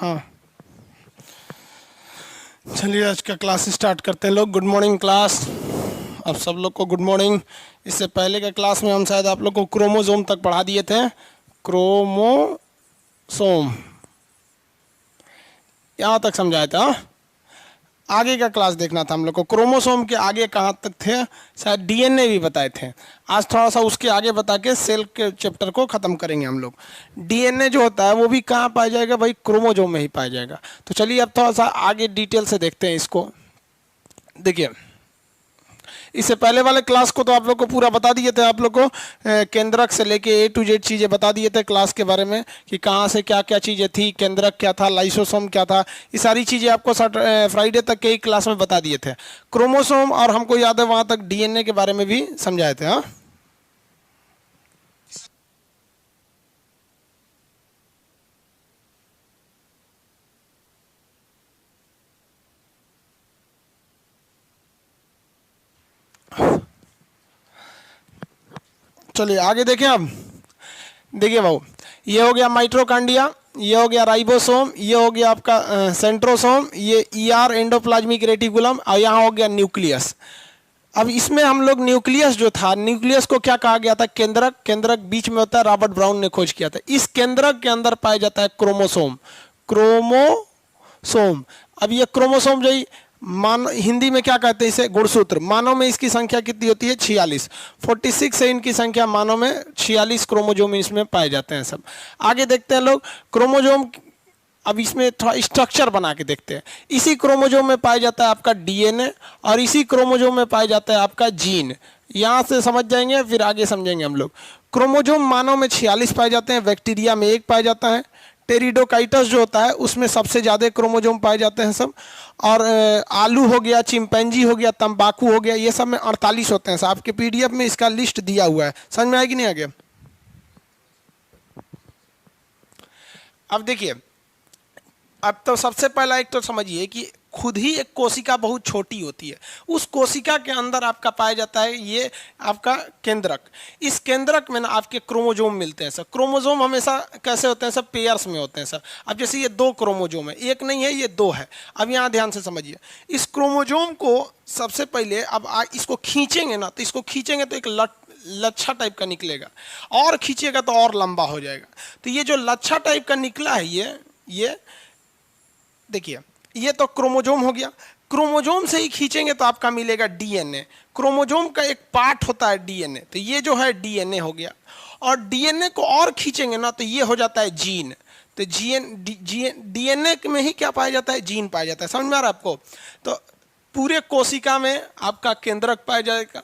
हाँ चलिए आज का क्लास स्टार्ट करते हैं लोग। गुड मॉर्निंग क्लास, अब सब लोग को गुड मॉर्निंग। इससे पहले के क्लास में हम शायद आप लोग को क्रोमोसोम तक पढ़ा दिए थे। क्रोमोसोम यहाँ तक समझाया था। आगे का क्लास देखना था हम लोग को। क्रोमोसोम के आगे कहाँ तक थे, शायद डीएनए भी बताए थे। आज थोड़ा सा उसके आगे बता के सेल के चैप्टर को ख़त्म करेंगे हम लोग। डीएनए जो होता है वो भी कहाँ पाया जाएगा भाई, क्रोमोसोम में ही पाया जाएगा। तो चलिए अब थोड़ा सा आगे डिटेल से देखते हैं इसको। देखिए इससे पहले वाले क्लास को तो आप लोग को पूरा बता दिए थे। आप लोग को केंद्रक से लेके ए टू जेड चीज़ें बता दिए थे क्लास के बारे में कि कहाँ से क्या क्या चीज़ें थी, केंद्रक क्या था, लाइसोसोम क्या था। ये सारी चीज़ें आपको फ्राइडे तक के ही क्लास में बता दिए थे। क्रोमोसोम और हमको याद है वहाँ तक डीएनए के बारे में भी समझाए थे। हाँ चलिए आगे देखें। अब देखिए भाऊ, ये हो गया माइटोकॉन्ड्रिया, ये हो गया राइबोसोम, ये हो गया आपका सेंट्रोसोम, ये ईआर एंडोप्लाज्मिक रेटिकुलम, और यहाँ हो गया न्यूक्लियस। अब इसमें हम लोग न्यूक्लियस जो था, न्यूक्लियस को क्या कहा गया था, केंद्रक। केंद्रक बीच में होता है, रॉबर्ट ब्राउन ने खोज किया था। इस केंद्रक के अंदर पाया जाता है क्रोमोसोम। क्रोमोसोम, अब ये क्रोमोसोम जो मान हिंदी में क्या कहते हैं इसे, गुणसूत्र। मानव में इसकी संख्या कितनी होती है, 46। 46 है इनकी संख्या मानव में, 46 क्रोमोसोम इसमें पाए जाते हैं सब। आगे देखते हैं लोग क्रोमोसोम। अब इसमें थोड़ा स्ट्रक्चर बना के देखते हैं। इसी क्रोमोसोम में पाया जाता है आपका डीएनए, और इसी क्रोमोसोम में पाया जाता है आपका जीन। यहाँ से समझ जाएंगे, फिर आगे समझेंगे हम लोग। क्रोमोसोम मानव में 46 पाए जाते हैं, बैक्टीरिया में 1 पाया जाता है। टेरिडोकाइटस जो होता है उसमें सबसे ज़्यादा क्रोमोसोम पाए जाते हैं सब। और आलू हो गया, चिंपैंजी हो गया, तंबाकू हो गया, ये सब में 48 होते हैं। आपके पीडीएफ में इसका लिस्ट दिया हुआ है। समझ में आया कि नहीं आ गया? अब देखिए, अब तो सबसे पहला एक तो समझिए कि खुद ही एक कोशिका बहुत छोटी होती है। उस कोशिका के अंदर आपका पाया जाता है ये आपका केंद्रक। इस केंद्रक में ना आपके क्रोमोसोम मिलते हैं सर। क्रोमोसोम हमेशा कैसे होते हैं सब, पेयर्स में होते हैं सर। अब जैसे ये 2 क्रोमोसोम है, एक नहीं है, ये 2 है। अब यहाँ ध्यान से समझिए, इस क्रोमोसोम को सबसे पहले अब इसको खींचेंगे ना, तो इसको खींचेंगे तो एक लच्छा टाइप का निकलेगा, और खींचेगा तो और लंबा हो जाएगा। तो ये जो लच्छा टाइप का निकला है ये देखिए, ये तो क्रोमोसोम हो गया। क्रोमोसोम से ही खींचेंगे तो आपका मिलेगा डीएनए। क्रोमोसोम का एक पार्ट होता है डीएनए, तो ये जो है डीएनए हो गया। और डीएनए को और खींचेंगे ना तो ये हो जाता है जीन। तो डीएनए में ही क्या पाया जाता है, जीन पाया जाता है। समझ में आ रहा है आपको? तो पूरे कोशिका में आपका केंद्रक पाया जाएगा,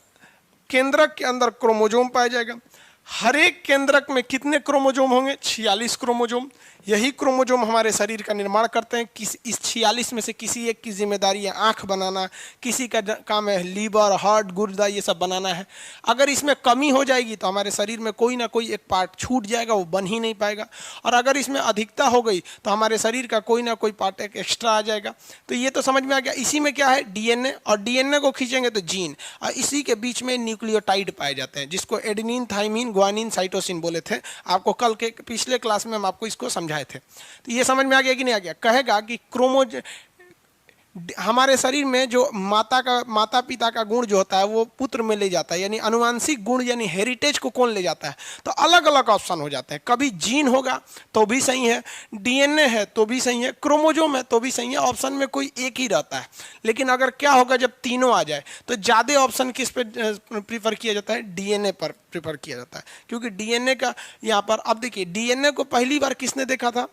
केंद्रक के अंदर क्रोमोसोम पाया जाएगा। हर एक केंद्रक में कितने क्रोमोसोम होंगे, 46 क्रोमोसोम। यही क्रोमोसोम हमारे शरीर का निर्माण करते हैं। इस 46 में से किसी एक की जिम्मेदारी है आँख बनाना, किसी का काम है लीवर, हार्ट, गुर्दा, ये सब बनाना है। अगर इसमें कमी हो जाएगी तो हमारे शरीर में कोई ना कोई एक पार्ट छूट जाएगा, वो बन ही नहीं पाएगा। और अगर इसमें अधिकता हो गई तो हमारे शरीर का कोई ना कोई पार्ट एक एक्स्ट्रा आ जाएगा। तो ये तो समझ में आ गया। इसी में क्या है, डीएनए, और डीएनए को खींचेंगे तो जीन, और इसी के बीच में न्यूक्लियोटाइड पाए जाते हैं, जिसको एडेनिन, थाइमिन, ग्वानिन, साइटोसिन बोले थे। आपको कल के पिछले क्लास में हम आपको इसको समझाए थे। तो ये समझ में आ गया कि नहीं आ गया? कहेगा कि हमारे शरीर में जो माता पिता का गुण जो होता है वो पुत्र में ले जाता है, यानी अनुवांशिक गुण यानी हेरिटेज को कौन ले जाता है? तो अलग अलग ऑप्शन हो जाते हैं। कभी जीन होगा तो भी सही है, डीएनए है तो भी सही है, क्रोमोसोम है तो भी सही है। ऑप्शन में कोई एक ही रहता है। लेकिन अगर क्या होगा, जब तीनों आ जाए तो ज़्यादा ऑप्शन किस पे प्रीफर किया जाता है, डीएनए पर प्रीफर किया जाता है। क्योंकि डीएनए का यहाँ पर, अब देखिए डीएनए को पहली बार किसने देखा था,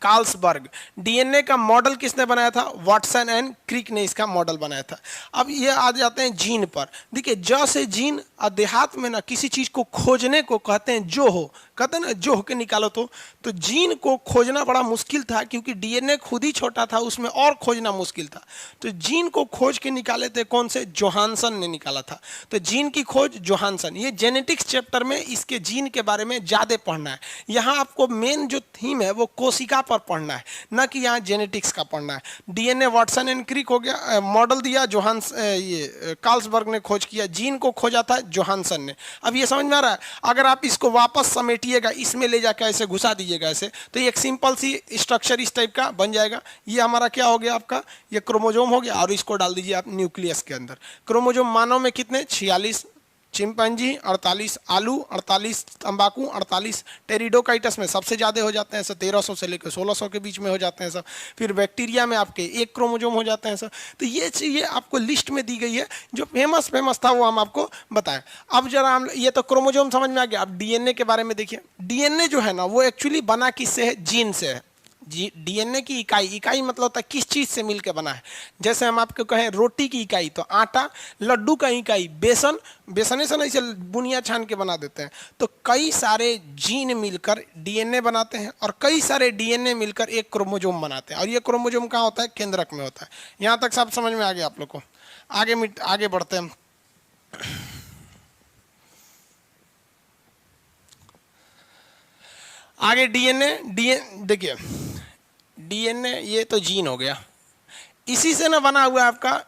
कार्ल्सबर्ग। डीएनए का मॉडल किसने बनाया था, वाटसन एंड क्रिक ने इसका मॉडल बनाया था। अब ये आ जाते हैं जीन पर। देखिए ज से जीन, देहात में ना किसी चीज को खोजने को कहते हैं जो हो, कहते हैं ना जो के निकालो। तो जीन को खोजना बड़ा मुश्किल था, क्योंकि डीएनए खुद ही छोटा था, उसमें और खोजना मुश्किल था। तो जीन को खोज के निकाले थे कौन से, जोहानसन ने निकाला था। तो जीन की खोज जोहानसन। ये जेनेटिक्स चैप्टर में इसके जीन के बारे में ज़्यादा पढ़ना है। यहाँ आपको मेन जो थीम है वो कोशिका पर पढ़ना है, ना कि यहाँ जेनेटिक्स का पढ़ना है। डीएनए वाटसन एंड क्रिक हो गया, मॉडल दिया ये कार्ल्सबर्ग ने खोज किया। जीन को खोजा था जोहानसन ने। अब ये समझ में आ रहा है? अगर आप इसको वापस समेटिए पीटिएगा, इसमें ले जाकर ऐसे घुसा दीजिएगा ऐसे, तो ये एक सिंपल सी स्ट्रक्चर इस टाइप का बन जाएगा। ये हमारा क्या हो गया आपका, ये क्रोमोजोम हो गया, और इसको डाल दीजिए आप न्यूक्लियस के अंदर। क्रोमोजोम मानव में कितने, 46, चिंपैंजी 48, आलू 48, तंबाकू 48, टेरिडोकाइटस में सबसे ज़्यादा हो जाते हैं सर, 1300 से लेकर 1600 के बीच में हो जाते हैं सर। फिर बैक्टीरिया में आपके 1 क्रोमोजोम हो जाते हैं सर। तो ये चीज़ें आपको लिस्ट में दी गई है, जो फेमस था वो हम आपको बताएं। अब जरा हम, ये तो क्रोमोजोम समझ में आ गया। अब डीएनए के बारे में देखिए। डीएनए जो है ना वो एक्चुअली बना किससे है, जीन से है। जी, डीएनए की इकाई मतलब होता है किस चीज़ से मिलकर बना है। जैसे हम आपको कहें रोटी की इकाई तो आटा, लड्डू का इकाई बेसन, बेसने से नहीं से बुनिया छान के बना देते हैं। तो कई सारे जीन मिलकर डीएनए बनाते हैं, और कई सारे डीएनए मिलकर एक क्रोमोजोम बनाते हैं। और ये क्रोमोजोम कहाँ होता है, केंद्रक में होता है। यहाँ तक सब समझ में आ गया आप लोग को। आगे बढ़ते हैं। आगे डीएनए देखिए, डीएनए ये तो जीन हो गया, इसी से ना बना हुआ है आपका,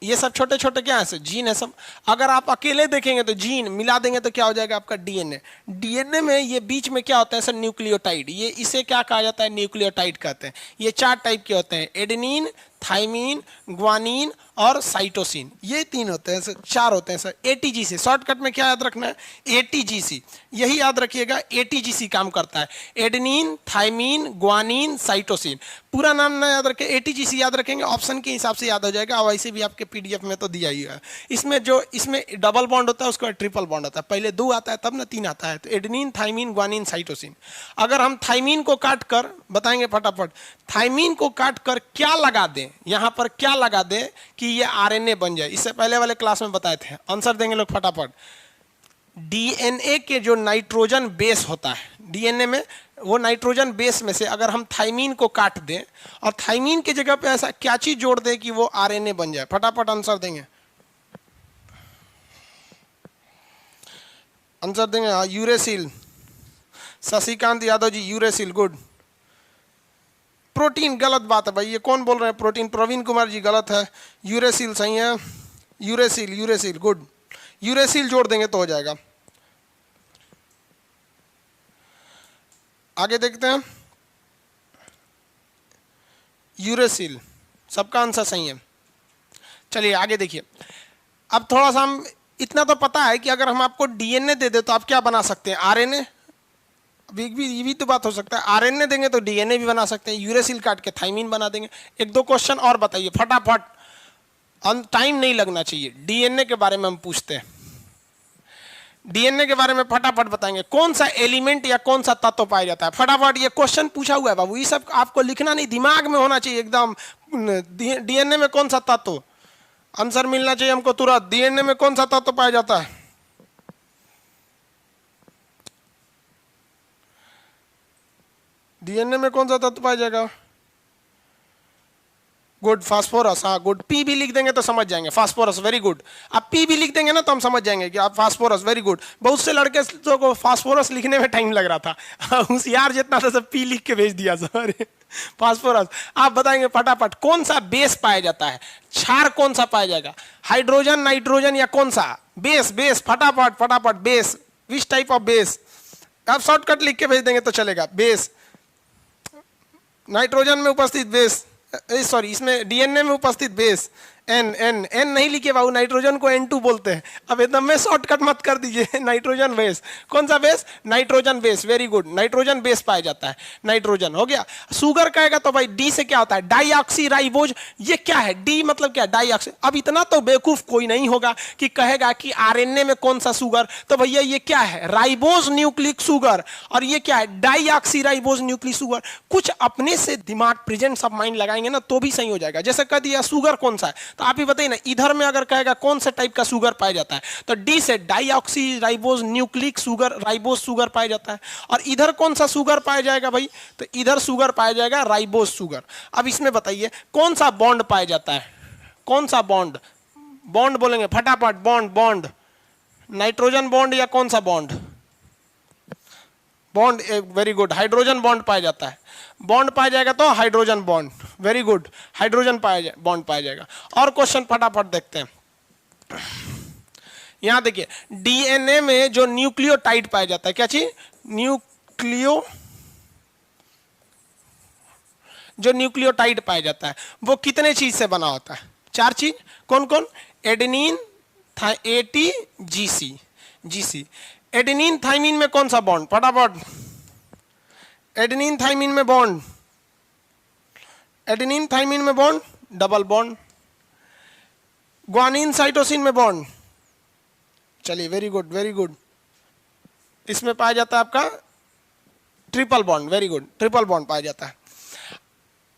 ये सब छोटे छोटे क्या है सर, जीन है सब। अगर आप अकेले देखेंगे तो जीन, मिला देंगे तो क्या हो जाएगा आपका डीएनए। डीएनए में ये बीच में क्या होता है सर, न्यूक्लियोटाइड। ये इसे क्या कहा जाता है, न्यूक्लियोटाइड कहते हैं। ये 4 टाइप के होते हैं, एडेनिन, थाइमीन, ग्वानिन और साइटोसिन। ये 3 होते हैं सर, 4 होते हैं सर। एटीजीसी शॉर्टकट में क्या याद रखना है, एटीजीसी, यही याद रखिएगा। एटीजीसी काम करता है, एडेनिन, थाइमीन, ग्वानिन, साइटोसिन। पूरा नाम ना याद रखें, एटीजीसी याद रखेंगे, ऑप्शन के हिसाब से याद हो जाएगा। और वैसे भी आपके पीडीएफ में तो दिया ही है। इसमें डबल बॉन्ड होता है, उसके बाद ट्रिपल बॉन्ड होता है। पहले 2 आता है तब ना 3 आता है। तो एडेनिन, थाइमीन, ग्वानिन, साइटोसिन। अगर हम थाइमीन को काट कर बताएंगे फटाफट, थाइमीन को काट कर क्या लगा दें, यहां पर क्या लगा दें कि ये आरएनए बन जाए। इससे पहले वाले क्लास में बताए थे, आंसर देंगे लोग फटाफट। डीएनए के जो नाइट्रोजन बेस होता है, डीएनए में वो नाइट्रोजन बेस में से अगर हम थाइमीन को काट दें और थाइमीन की जगह पे ऐसा क्या चीज जोड़ दें कि वो आरएनए बन जाए, फटाफट आंसर देंगे। आंसर देंगे uracil. Shashikant Yadav ji, uracil, good. Protein गलत बात है भाई, ये कौन बोल रहे हैं प्रोटीन, प्रवीण कुमार जी गलत है। यूरेसिल सही है, यूरेसिल गुड। यूरेसिल जोड़ देंगे तो हो जाएगा। आगे देखते हैं, यूरेसिल, सबका आंसर सही है। चलिए आगे देखिए। अब थोड़ा सा हम इतना तो पता है कि अगर हम आपको डीएनए दे दे तो आप क्या बना सकते हैं, आरएनए। ये भी तो बात हो सकता है, आरएनए देंगे तो डीएनए भी बना सकते हैं, यूरेसिल काट के थाइमीन बना देंगे। 1-2 क्वेश्चन और बताइए फटाफट, टाइम नहीं लगना चाहिए। डीएनए के बारे में हम पूछते हैं, डीएनए के बारे में फटाफट बताएंगे। कौन सा एलिमेंट या कौन सा तत्व पाया जाता है, फटाफट। ये क्वेश्चन पूछा हुआ है बाबू, ये सब आपको लिखना नहीं, दिमाग में होना चाहिए एकदम। डीएनए में कौन सा तत्व, आंसर मिलना चाहिए हमको तुरंत। डीएनए में कौन सा तत्व पाया जाता है, डीएनए में कौन सा तत्व पाया जाएगा, गुड, फास्फोरस। हाँ गुड, पी भी लिख देंगे तो समझ जाएंगे, फास्फोरस, वेरी गुड। आप पी भी लिख देंगे ना तो हम समझ जाएंगे कि आप फास्फोरस, वेरी गुड। बहुत से लड़के को फास्फोरस लिखने में टाइम लग रहा था, होशियार जितना था सब पी लिख के भेज दिया सर। फास्फोरस। आप बताएंगे फटाफट कौन सा बेस पाया जाता है, क्षार कौन सा पाया जाएगा, हाइड्रोजन, नाइट्रोजन या कौन सा बेस, फटाफट base, which type of base. आप शॉर्टकट लिख के भेज देंगे तो चलेगा। बेस, नाइट्रोजन में उपस्थित बेस, सॉरी इसमें डीएनए में उपस्थित बेस, एन नहीं लिखे बाबू, नाइट्रोजन को N2 बोलते हैं। अब एकदम में शॉर्टकट मत कर दीजिए। नाइट्रोजन बेस, कौन सा base, nitrogen base, very good. Nitrogen base पाया जाता है, नाइट्रोजन हो गया। शुगर कहेगा तो भाई डी से क्या होता है, डाईऑक्सी राइबोज। ये क्या है, डी मतलब क्या, डाईऑक्सी। अब इतना तो बेवकूफ कोई नहीं होगा कि कहेगा कि आरएनए में कौन सा शुगर, तो भैया ये क्या है, राइबोज न्यूक्लिक शुगर। और ये क्या है, डाईऑक्सी राइबोज न्यूक्लिक शुगर। कुछ अपने से दिमाग, प्रेजेंस ऑफ माइंड लगाएंगे ना तो भी सही हो जाएगा। जैसे कह दिया शुगर कौन सा है, तो आप ही बताइए ना, इधर में अगर कहेगा कौन सा टाइप का शुगर पाया जाता है, तो डी से deoxy ribose nucleic sugar, ribose sugar पाया जाता है। और इधर कौन सा शुगर पाया जाएगा भाई, तो इधर शुगर पाया जाएगा राइबोज शुगर। अब इसमें बताइए कौन सा बॉन्ड पाया जाता है, कौन सा बॉन्ड, बॉन्ड बोलेंगे फटाफट, बॉन्ड, नाइट्रोजन बॉन्ड या कौन सा bond, bond, very good. Hydrogen bond पाया जाता है, बॉन्ड पाया जाएगा तो hydrogen bond, very good, hydrogen bond पाया जाएगा। और क्वेश्चन फटाफट देखते हैं। यहां देखिए डीएनए में जो न्यूक्लियोटाइड पाया जाता है, क्या चीज, जो न्यूक्लियोटाइड पाया जाता है वो कितने चीज से बना होता है, 4 चीज। कौन कौन, adenine, eighty, GC, GC. Adenine thymine में कौन सा बॉन्ड, फटाफट, एडेनिन थाइमिन में बॉन्ड, एडेनिन थाइमिन में bond double bond. Guanine cytosine में बॉन्ड, चलिए वेरी गुड वेरी गुड। इसमें पाया जाता है आपका triple bond, very good, triple bond पाया जाता है।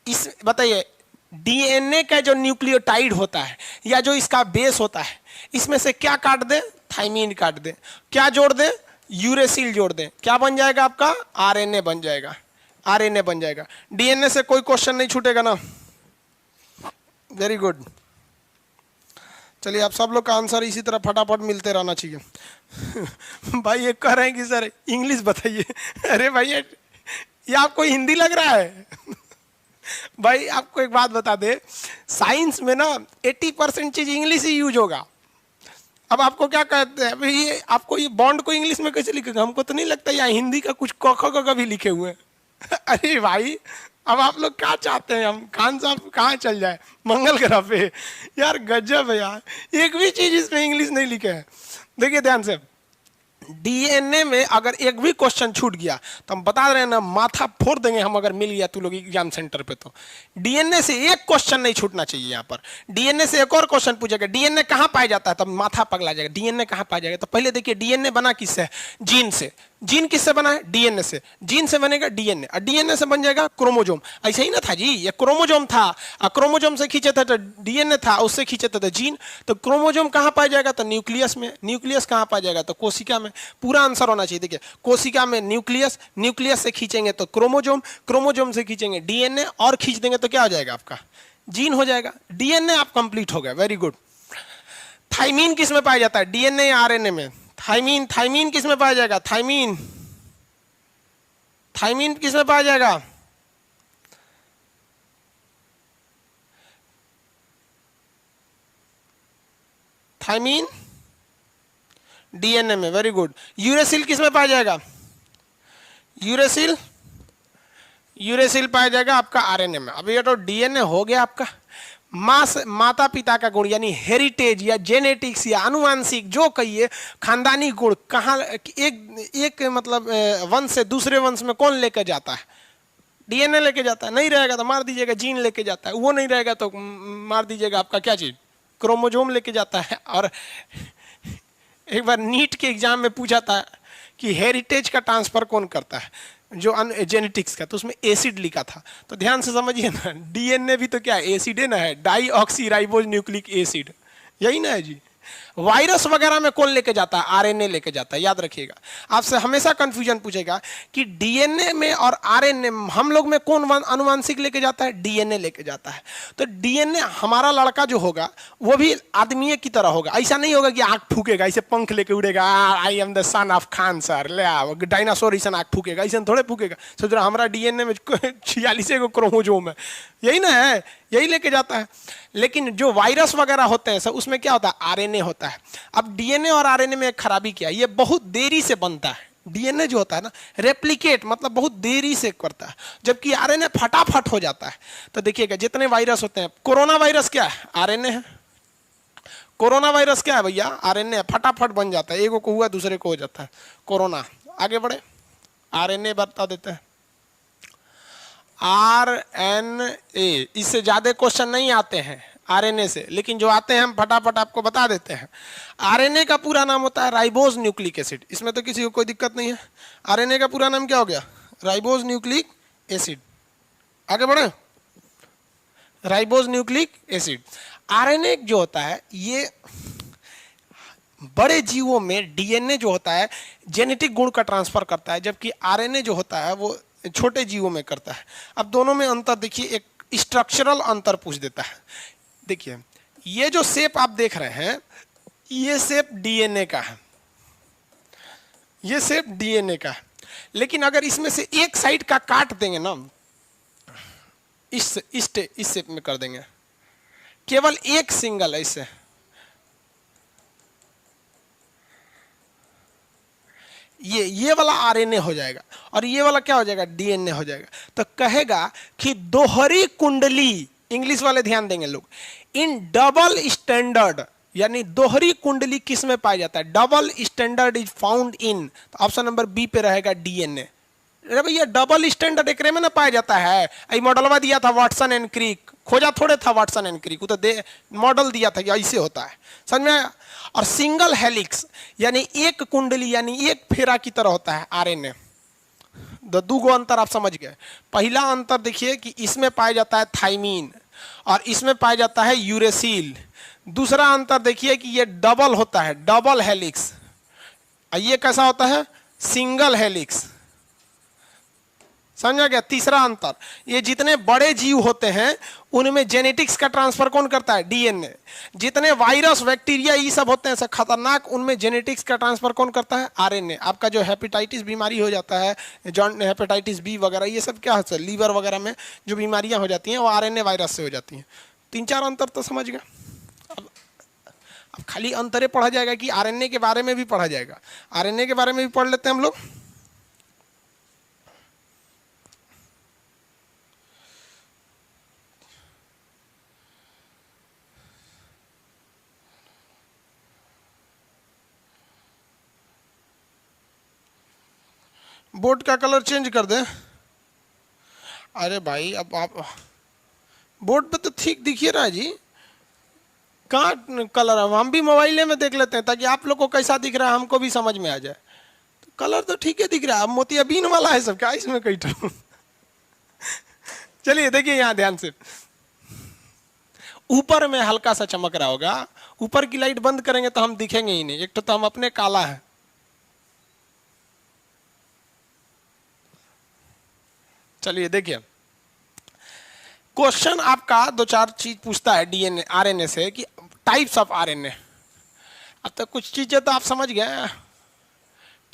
इस बताइए डीएनए का जो न्यूक्लियोटाइड होता है या जो इसका बेस होता है, इसमें से क्या काट दे, थाइमीन काट दे, क्या जोड़ दे, यूरेसिल जोड़ दे, क्या बन जाएगा आपका, आरएनए बन जाएगा, आरएनए बन जाएगा। डीएनए से कोई क्वेश्चन नहीं छूटेगा ना, वेरी गुड। चलिए आप सब लोग का आंसर इसी तरह फटाफट मिलते रहना चाहिए। भाई ये कह रहे हैं कि सर इंग्लिश बताइए। अरे भाई ये आपको हिंदी लग रहा है? भाई आपको एक बात बता दे, साइंस में ना 80% चीज इंग्लिश ही यूज होगा। अब आपको क्या कहते हैं भाई, ये आपको ये बॉन्ड को इंग्लिश में कैसे लिखेगा, हमको तो नहीं लगता यहाँ हिंदी का कुछ क ख ग भी लिखे हुए हैं। अरे भाई अब आप लोग क्या चाहते हैं, हम खान साहब कहाँ चल जाए, मंगल ग्रह पे? यार गजब है यार, एक भी चीज इसमें इंग्लिश नहीं लिखे है। देखिए ध्यान से, डीएनए में अगर एक भी क्वेश्चन छूट गया तो हम बता रहे हैं ना, माथा फोड़ देंगे हम अगर मिल गया तू लोग एग्जाम सेंटर पे। तो डीएनए से एक क्वेश्चन नहीं छूटना चाहिए। यहाँ पर डीएनए से एक और क्वेश्चन पूछेगा, डीएनए कहाँ पाया जाता है, तब माथा पगला जाएगा, डीएनए कहाँ पाया जाएगा। तो पहले देखिए डीएनए बना किससे, जीन से। जीन किससे बना है, डीएनए से। जीन से बनेगा डीएनए, और डीएनए से बन जाएगा क्रोमोजोम। ऐसे ही ना था जी, ये क्रोमोजोम था, और क्रोमोजोम से खींचे थे तो डीएनए था, उससे खींचे थे तो जीन। तो क्रोमोजोम कहाँ पाया जाएगा, तो न्यूक्लियस में। न्यूक्लियस कहाँ पाया जाएगा, तो कोशिका में। पूरा आंसर होना चाहिए। देखिए कोशिका में न्यूक्लियस, न्यूक्लियस से खींचेंगे तो क्रोमोजोम, क्रोमोजोम से खींचेंगे डीएनए, और खींच देंगे तो क्या हो जाएगा आपका, जीन हो जाएगा। डीएनए आप कंप्लीट हो गया, वेरी गुड। थाइमीन किस में पाया जाता है, डीएनए या आरएनए में? थाइमीन, थाइमीन किस में पाया जाएगा, थाइमीन, थाइमीन किस में पाया जाएगा, थाइमीन डीएनए में, वेरी गुड। यूरेसिल किस में पाया जाएगा, यूरेसिल, यूरेसिल पाया जाएगा आपका आरएनए में। अब ये तो डीएनए हो गया आपका। माता पिता का गुण यानी हेरिटेज या जेनेटिक्स या अनुवांशिक जो कहिए, खानदानी गुण कहाँ एक मतलब वंश से दूसरे वंश में कौन लेकर जाता है, डीएनए लेके जाता है। नहीं रहेगा तो मार दीजिएगा, जीन लेके जाता है। वो नहीं रहेगा तो मार दीजिएगा आपका क्या चीज, क्रोमोजोम लेके जाता है। और एक बार नीट के एग्जाम में पूछा था कि हेरिटेज का ट्रांसफर कौन करता है, जो जेनेटिक्स का, तो उसमें एसिड लिखा था। तो ध्यान से समझिए ना, डीएनए भी तो क्या है, एसिड है ना, है डाईऑक्सीराइबोज न्यूक्लिक एसिड, यही ना है जी। वायरस वगैरह में कौन लेके जाता है, आरएनए लेके जाता है, याद रखिएगा। आपसे हमेशा कंफ्यूजन पूछेगा कि डीएनए में और आरएनए हम लोग में कौन अनुवांशिक लेके जाता है, डीएनए लेके जाता है। तो डीएनए हमारा लड़का जो होगा वो भी आदमी की तरह होगा। ऐसा नहीं होगा कि आंख फूकेगा, ऐसे पंख लेके उड़ेगा, I am the son of Khan sir, ले आओ डायनासोर ऐसा आंख फूकेगा, ऐसा थोड़े फूकेगा। सोच रहा हमारा डीएनए में 46 क्रोमोजोम है, यही ना है, यही लेके जाता है। लेकिन जो वायरस वगैरह होते हैं सब, उसमें क्या होता है, आरएनए होता है। अब डीएनए और आरएनए में एक खराबी क्या है, ये बहुत देरी से बनता है। डीएनए जो होता है ना, रेप्लिकेट मतलब बहुत देरी से करता है, जबकि आरएनए फटाफट हो जाता है। तो देखिएगा जितने वायरस होते हैं, कोरोना वायरस क्या है, आरएनए है। कोरोना वायरस क्या है भैया, आरएनए है, फटाफट बन जाता है, एक को हुआ दूसरे को हो जाता है कोरोना। आगे बढ़े, आरएनए बता देते हैं, आरएनए। इससे ज्यादा क्वेश्चन नहीं आते हैं आरएनए से, लेकिन जो आते हैं हम फटाफट आपको बता देते हैं। आरएनए का पूरा नाम होता है राइबोज न्यूक्लिक एसिड, इसमें तो किसी को कोई दिक्कत नहीं है। आरएनए का पूरा नाम क्या हो गया, राइबोज न्यूक्लिक एसिड। आगे बढ़े, राइबोज न्यूक्लिक एसिड। आरएनए जो होता है ये बड़े जीवों में डीएनए जो होता है जेनेटिक गुण का ट्रांसफर करता है, जबकि आरएनए जो होता है वो छोटे जीवों में करता है। अब दोनों में अंतर देखिए, एक स्ट्रक्चरल अंतर पूछ देता है। देखिए ये जो शेप आप देख रहे हैं, ये शेप डीएनए का है, ये शेप डीएनए का है। लेकिन अगर इसमें से एक साइड का काट देंगे ना, इस शेप में कर देंगे, केवल एक सिंगल ऐसे, ये वाला आरएनए हो जाएगा और ये वाला क्या हो जाएगा, डीएनए हो जाएगा। तो कहेगा कि दोहरी कुंडली, इंग्लिश वाले ध्यान देंगे लोग, इन डबल स्टैंडर्ड, यानी दोहरी कुंडली किस में पाया जाता है, double standard is found in, तो ऑप्शन नंबर बी पे रहेगा डीएनए। अरे भैया डबल स्टैंडर्ड एकरे में ना पाया जाता है, ये मॉडलवा दिया था वाटसन एंड क्रिक, खोजा थोड़े था वाटसन एंड क्रिक, वो तो दे मॉडल दिया था कि ऐसे होता है, समझ में आया। और सिंगल हेलिक्स यानी एक कुंडली यानी एक फेरा की तरह होता है आरएनए। दो गो अंतर आप समझ गए। पहला अंतर देखिए कि इसमें पाया जाता है थाइमीन और इसमें पाया जाता है यूरेसिल। दूसरा अंतर देखिए कि ये डबल होता है, डबल हेलिक्स, ये कैसा होता है, सिंगल हेलिक्स, समझा गया। तीसरा अंतर, ये जितने बड़े जीव होते हैं उनमें जेनेटिक्स का ट्रांसफर कौन करता है, डीएनए। जितने वायरस बैक्टीरिया ये सब होते हैं ऐसे खतरनाक, उनमें जेनेटिक्स का ट्रांसफर कौन करता है, आरएनए। आपका जो हेपेटाइटिस बीमारी हो जाता है, जॉन हेपेटाइटिस बी वगैरह, ये सब क्या होता है, लीवर वगैरह में जो बीमारियां हो जाती हैं वो आरएनए वायरस से हो जाती हैं। 3-4 अंतर तो समझ गया। अब खाली अंतरे पढ़ा जाएगा कि आरएनए के बारे में भी पढ़ा जाएगा, आरएनए के बारे में भी पढ़ लेते हैं हम लोग। बोर्ड का कलर चेंज कर दें। अरे भाई अब आप बोर्ड पे तो ठीक दिख ही रहा है जी, कहाँ कलर है, हम भी मोबाइल में देख लेते हैं ताकि आप लोग को कैसा दिख रहा है हमको भी समझ में आ जाए। तो कलर तो ठीक है दिख रहा है, अब मोतियाबिंद वाला है सब क्या इसमें कई तो चलिए देखिए यहाँ ध्यान से, ऊपर में हल्का सा चमक रहा होगा, ऊपर की लाइट बंद करेंगे तो हम दिखेंगे ही नहीं, एक तो हम अपने काला है। चलिए देखिए क्वेश्चन आपका 2-4 चीज पूछता है डीएनए आरएनए से कि टाइप्स ऑफ आरएनए। अब तक कुछ चीजें तो आप समझ गए,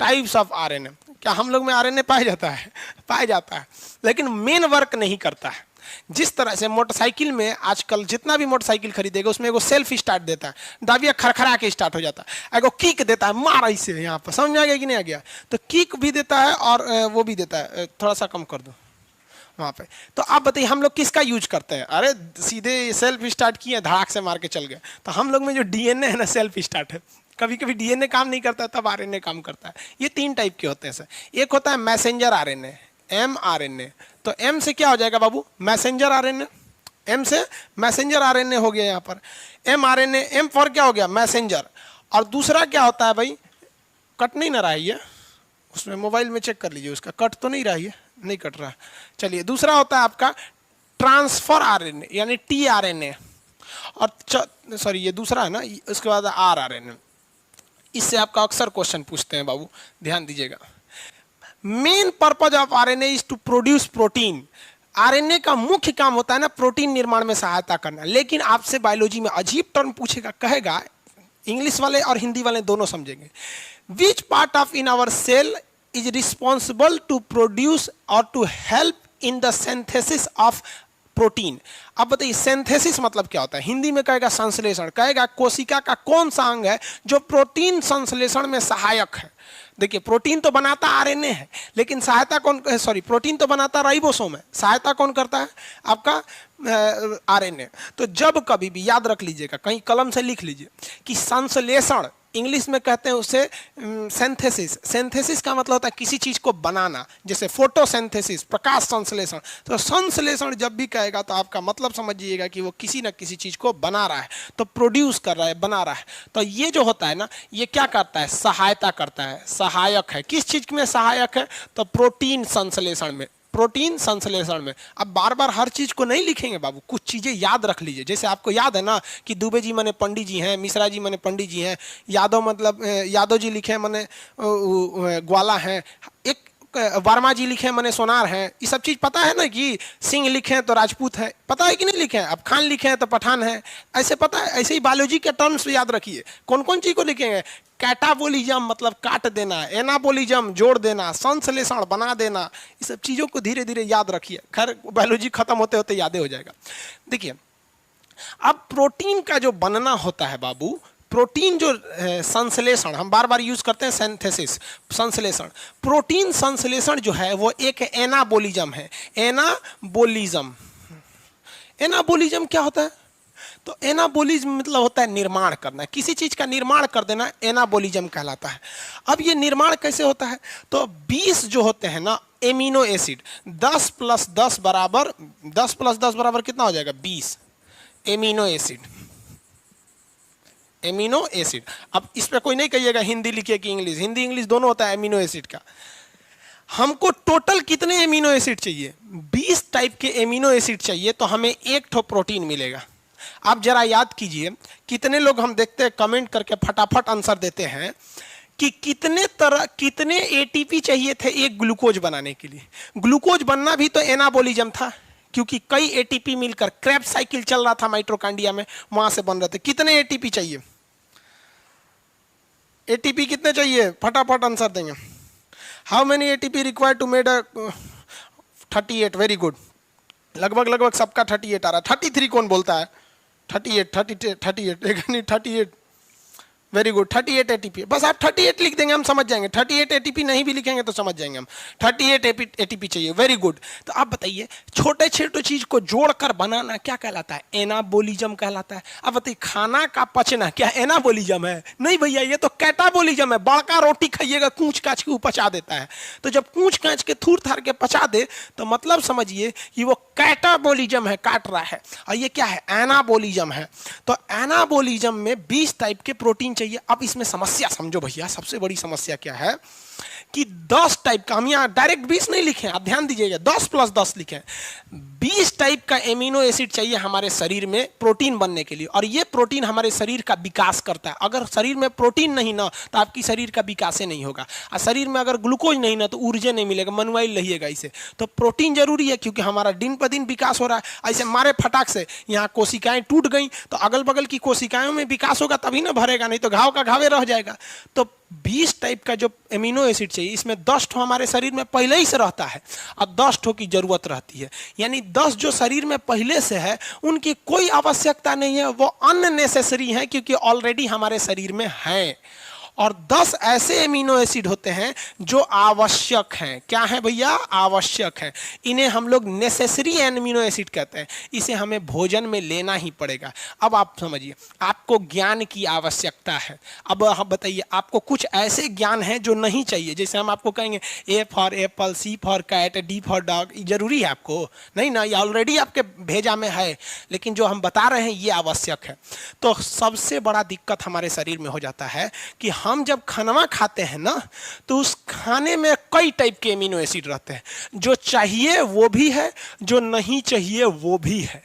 टाइप्स ऑफ आरएनए, क्या हम लोग में आरएनए पाया जाता है, पाया जाता है, लेकिन मेन वर्क नहीं करता है। जिस तरह से मोटरसाइकिल में आजकल जितना भी मोटरसाइकिल खरीदेगा उसमें एगो सेल्फ स्टार्ट देता है, दाबिया खरखरा के स्टार्ट हो जाता है, एगो किक देता है मार ऐसे, यहाँ पर समझ आ गया कि नहीं आ गया, तो किक भी देता है और वो भी देता है, थोड़ा सा कम कर दो वहाँ पे। तो आप बताइए हम लोग किसका यूज करते हैं, अरे सीधे सेल्फ स्टार्ट किए धड़ाक से मार के चल गए। तो हम लोग में जो डीएनए है ना सेल्फ स्टार्ट है, कभी कभी डीएनए काम नहीं करता तब आरएनए काम करता है। ये 3 टाइप के होते हैं सर। एक होता है मैसेंजर आरएनए, एमआरएनए। तो एम से क्या हो जाएगा बाबू, मैसेंजर आरएनए, एम से मैसेंजर आरएनए हो गया यहाँ पर। एमआरएनए, एम फॉर क्या हो गया, मैसेंजर। और दूसरा क्या होता है भाई, कट नहीं ना रहा है ये, उसमें मोबाइल में चेक कर लीजिए, उसका कट तो नहीं रहा है, नहीं कट रहा। चलिए दूसरा होता है आपका ट्रांसफर आरएनए यानी टीआरएनए, और सॉरी ये दूसरा है ना, उसके बाद आरआरएनए। इससे आपका अक्सर क्वेश्चन पूछते हैं बाबू, ध्यान दीजिएगा। Main purpose of RNA is to produce protein. RNA का मुख्य काम होता है ना प्रोटीन निर्माण में सहायता करना। लेकिन आपसे बायोलॉजी में अजीब टर्म पूछेगा, कहेगा, इंग्लिश वाले और हिंदी वाले दोनों समझेंगे, which part of in our cell is responsible to produce or to help in the synthesis of protein। अब बताइए सिंथेसिस मतलब क्या होता है, हिंदी में कहेगा संश्लेषण, कहेगा कोशिका का कौन सा अंग है जो प्रोटीन संश्लेषण में सहायक है। देखिए प्रोटीन तो बनाता आरएनए है, लेकिन सहायता कौन, सॉरी प्रोटीन तो बनाता राइबोसोम है, सहायता कौन करता है आपका आरएनए। तो जब कभी भी याद रख लीजिएगा, कहीं कलम से लिख लीजिए कि संश्लेषण, इंग्लिश में कहते हैं उसे सिंथेसिस। सिंथेसिस का मतलब होता है किसी चीज को बनाना, जैसे फोटोसिंथेसिस प्रकाश संश्लेषण। तो संश्लेषण जब भी कहेगा तो आपका मतलब समझिएगा कि वो किसी न किसी चीज को बना रहा है, तो प्रोड्यूस कर रहा है, बना रहा है। तो ये जो होता है ना, ये क्या करता है, सहायता करता है, सहायक है। किस चीज में सहायक है, तो प्रोटीन संश्लेषण में, प्रोटीन संश्लेषण में। अब बार बार हर चीज को नहीं लिखेंगे बाबू, कुछ चीजें याद रख लीजिए। जैसे आपको याद है ना कि दुबे जी माने पंडित जी हैं, मिश्रा जी माने पंडित जी हैं, यादव मतलब यादव जी लिखे माने ग्वाला हैं, एक वर्मा जी लिखे माने सोनार हैं। ये सब चीज पता है ना कि सिंह लिखे हैं तो राजपूत है, पता है कि नहीं लिखे हैं। अब खान लिखे हैं तो पठान है, ऐसे पता है। ऐसे ही बायोलॉजी के टर्म्स याद रखिए, कौन कौन चीज को लिखेंगे। कैटाबोलिज्म मतलब काट देना, एनाबोलिज्म जोड़ देना, संश्लेषण बना देना, ये सब चीजों को धीरे धीरे याद रखिए। खैर बायोलॉजी खत्म होते होते याद हो जाएगा। देखिए अब प्रोटीन का जो बनना होता है बाबू, प्रोटीन जो संश्लेषण, हम बार बार यूज करते हैं सिंथेसिस, संश्लेषण, प्रोटीन संश्लेषण जो है वो एक एनाबोलिज्म है। एनाबोलिज्म, एनाबोलिज्म क्या होता है? तो एनाबोलिज्म मतलब होता है निर्माण करना, किसी चीज का निर्माण कर देना एनाबोलिज्म कहलाता है। अब ये निर्माण कैसे होता है? तो 20 जो होते हैं ना एमिनो एसिड, 10 + 10 बराबर, 10 + 10 बराबर कितना हो जाएगा? 20 एमिनो एसिड, एमिनो एसिड। अब इस पे कोई नहीं कहिएगा हिंदी लिखिए कि इंग्लिश, हिंदी इंग्लिश दोनों होता है एमिनो एसिड का। हमको टोटल कितने एमिनो एसिड चाहिए? 20 टाइप के एमिनो एसिड चाहिए, तो हमें एक ठो प्रोटीन मिलेगा। आप जरा याद कीजिए, कितने लोग हम देखते हैं कमेंट करके फटाफट आंसर देते हैं कि कितने एटीपी चाहिए थे एक ग्लूकोज बनाने के लिए। ग्लूकोज बनना भी तो एनाबोलिज्म था, क्योंकि कई एटीपी मिलकर क्रेब्स साइकिल चल रहा था माइटोकॉन्ड्रिया में, वहां से बन रहे थे। कितने एटीपी चाहिए? एटीपी कितने चाहिए? फटाफट आंसर देंगे। How many ATP required to made 38? Very good, लगभग सबका 38 आ रहा है। 33 कौन बोलता है? 38 वेरी गुड, 38 एटीपी। बस आप 38 लिख देंगे, हम समझ जाएंगे। 38 एटीपी नहीं भी लिखेंगे तो समझ जाएंगे हम। 38 एटीपी चाहिए, वेरी गुड। तो आप बताइए, छोटे छोटे चीज को जोड़कर बनाना क्या कहलाता है? एनाबोलिज्म कहलाता है। अब बताइए, खाना का पचना क्या एनाबोलिज्म है? नहीं भैया, ये तो कैटाबोलिज्म है। बड़का रोटी खाइएगा, कूच काच के पचा देता है। तो जब कूच काच के थूर थार के पचा दे तो मतलब समझिए कि वो कैटाबोलिज्म है, काट रहा है। और ये क्या है? एनाबोलिज्म है। तो एनाबोलिज्म में 20 टाइप के प्रोटीन चाहिए। अब इसमें समस्या समझो भैया, सबसे बड़ी समस्या क्या है कि 10 टाइप का, हम यहां डायरेक्ट 20 नहीं लिखे, आप ध्यान दीजिएगा, 10 + 10 लिखे। 20 टाइप का एमिनो एसिड चाहिए हमारे शरीर में प्रोटीन बनने के लिए, और ये प्रोटीन हमारे शरीर का विकास करता है। अगर शरीर में प्रोटीन नहीं ना तो आपकी शरीर का विकास नहीं होगा, और शरीर में अगर ग्लूकोज नहीं ना तो ऊर्जा नहीं मिलेगा, मनुआइल रहिएगा इसे। तो प्रोटीन जरूरी है, क्योंकि हमारा दिन पर दिन विकास हो रहा है। ऐसे मारे फटाक से यहाँ कोशिकाएं टूट गई तो अगल बगल की कोशिकाओं में विकास होगा, तभी ना भरेगा, नहीं तो घाव का घावे रह जाएगा। तो 20 टाइप का जो एमिनो एसिड चाहिए, इसमें 10 ठो हमारे शरीर में पहले ही से रहता है और 10 ठो की जरूरत रहती है। यानी 10 जो शरीर में पहले से है उनकी कोई आवश्यकता नहीं है, वो अननेसेसरी है, क्योंकि ऑलरेडी हमारे शरीर में है। और 10 ऐसे एमिनो एसिड होते हैं जो आवश्यक हैं। क्या है भैया? आवश्यक है। इन्हें हम लोग नेसेसरी एमिनो एसिड कहते हैं। इसे हमें भोजन में लेना ही पड़ेगा। अब आप समझिए, आपको ज्ञान की आवश्यकता है। अब आप बताइए, आपको कुछ ऐसे ज्ञान है जो नहीं चाहिए। जैसे हम आपको कहेंगे A for apple, C for cat, D for dog, जरूरी है आपको? नहीं ना, ये ऑलरेडी आपके भेजा में है। लेकिन जो हम बता रहे हैं ये आवश्यक है। तो सबसे बड़ा दिक्कत हमारे शरीर में हो जाता है कि हम जब खाना खाते हैं ना, तो उस खाने में कई टाइप के एमिनो एसिड रहते हैं। जो चाहिए वो भी है, जो नहीं चाहिए वो भी है।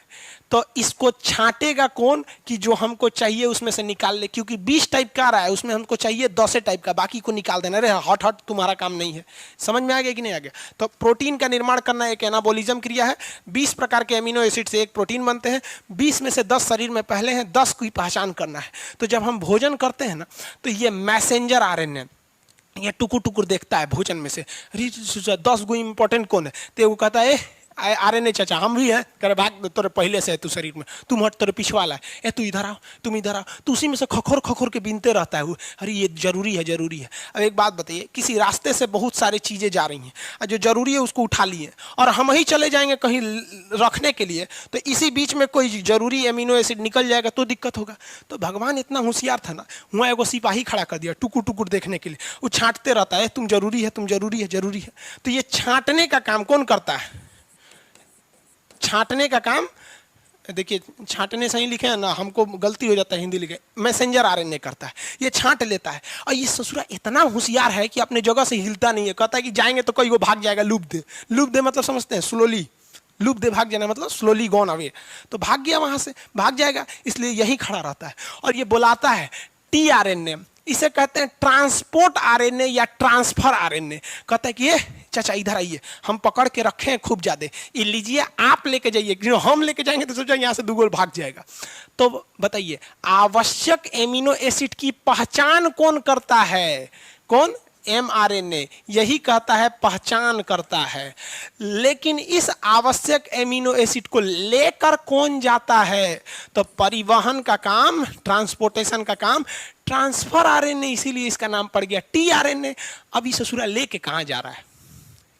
तो इसको छांटेगा कौन कि जो हमको चाहिए उसमें से निकाल ले? क्योंकि 20 टाइप का आ रहा है, उसमें हमको चाहिए 10 टाइप का, बाकी को निकाल देना। अरे हट हट, तुम्हारा काम नहीं है। समझ में आ गया कि नहीं आ गया? तो प्रोटीन का निर्माण करना एक एनाबोलिज्म क्रिया है। 20 प्रकार के एमिनो एसिड से एक प्रोटीन बनते हैं। 20 में से 10 शरीर में पहले हैं, 10 की पहचान करना है। तो जब हम भोजन करते हैं ना, तो ये मैसेंजर RNA ये टुकुर टुकुर देखता है भोजन में से। अरे 10 गो इंपॉर्टेंट कौन है? तो वो कहता है RNA चाचा हम भी है, करे भाग, तेरे पहले से है तू शरीर में, तुम हट, तेरे पिछवाला है, ए तू इधर आओ, तुम इधर आओ। तो उसी में से खखोर खखोर के बीनते रहता है वो। अरे ये जरूरी है, जरूरी है। अब एक बात बताइए, किसी रास्ते से बहुत सारी चीजें जा रही हैं और जो जरूरी है उसको उठा लिए, और हम ही चले जाएंगे कहीं रखने के लिए, तो इसी बीच में कोई जरूरी एमिनो एसिड निकल जाएगा तो दिक्कत होगा। तो भगवान इतना होशियार था ना, वहाँ एगो सिपाही खड़ा कर दिया टुकुर टुकुर देखने के लिए। वो छांटते रहता है, तुम जरूरी है, तुम जरूरी है, जरूरी है। तो ये छांटने का काम कौन करता है? छांटने का काम, देखिए छांटने सही लिखे हैं ना, हमको गलती हो जाता है हिंदी लिखे, मैसेंजर RNA करता है। ये छांट लेता है, और ये ससुरा इतना होशियार है कि अपने जगह से हिलता नहीं है। कहता है कि जाएंगे तो कोई वो भाग जाएगा, लूप दे। लूप दे मतलब समझते हैं? स्लोली। लूप दे भाग जाना मतलब स्लोली गॉन अवे। तो भाग गया, वहां से भाग जाएगा, इसलिए यही खड़ा रहता है। और ये बुलाता है tRNA, इसे कहते हैं ट्रांसपोर्ट RNA या ट्रांसफर RNA। कहता है कि ये चाचा इधर आइए, हम पकड़ के रखे हैं खूब ज्यादा, ये लीजिए, आप लेके जाइए। हम लेके जाएंगे तो सोचा यहाँ से दूगोल भाग जाएगा। तो बताइए, आवश्यक एमिनो एसिड की पहचान कौन करता है? कौन? mRNA यही कहता है, पहचान करता है। लेकिन इस आवश्यक एमिनो एसिड को लेकर कौन जाता है? तो परिवहन का काम, ट्रांसपोर्टेशन का काम ट्रांसफर आरएनए, इसीलिए इसका नाम पड़ गया टीआरएनए। अब ये ससुरा लेके कहां जा रहा है?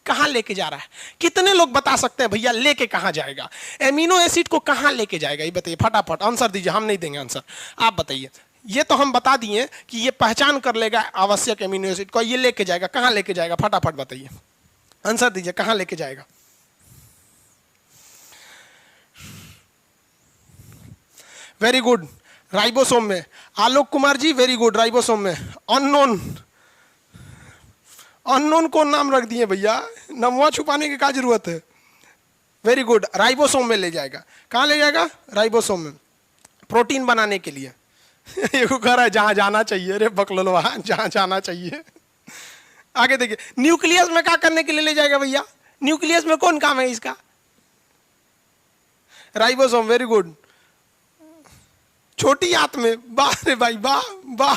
कहां लेके जा रहा है? कितने लोग बता सकते हैं भैया लेके कहां जाएगा? एमिनो एसिड को कहां लेके जाएगा? ये बताइए, फटाफट आंसर दीजिए, हम नहीं देंगे आंसर, आप बताइए। ये तो हम बता दिए कि ये पहचान कर लेगा आवश्यक एमिनो एसिड को, ये लेके जाएगा, कहां लेके जाएगा? फटाफट बताइए, आंसर दीजिए, कहां लेके जाएगा? वेरी गुड, राइबोसोम में। Alok Kumar ji very good, ribosome में। अननोन, अननोन कौन नाम रख दिए भैया? नमवा छुपाने की क्या जरूरत है? वेरी गुड, राइबोसोम में ले जाएगा। कहां ले जाएगा? राइबोसोम में, प्रोटीन बनाने के लिए। ये कह रहा है जहां जाना चाहिए, रे बकलोलवा, जहां जाना चाहिए। आगे देखिए, न्यूक्लियस में क्या करने के लिए ले जाएगा भैया? न्यूक्लियस में कौन काम है इसका? Ribosome, very good. छोटी आंत में, वाह रे भाई, वाह वाह।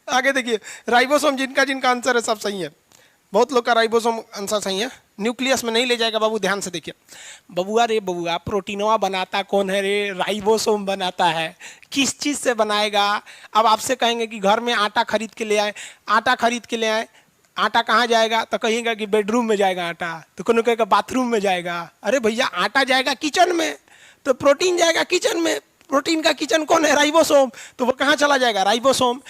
आगे देखिए, राइबोसोम जिनका जिनका आंसर है सब सही है, बहुत लोग का राइबोसोम आंसर सही है। न्यूक्लियस में नहीं ले जाएगा बाबू, ध्यान से देखिए। बबुआ रे बबुआ, प्रोटीनवा बनाता कौन है रे? राइबोसोम बनाता है। किस चीज से बनाएगा? अब आपसे कहेंगे कि घर में आटा खरीद के ले आए, आटा खरीद के ले आए, आटा कहाँ जाएगा? तो कहेगा कि बेडरूम में जाएगा आटा, तो कौन कहेगा बाथरूम में जाएगा। अरे भैया, आटा जाएगा किचन में, तो प्रोटीन जाएगा किचन में। प्रोटीन का किचन कौन है? राइबोसोम। तो वो कहाँ चला जाएगा? राइबोसोम।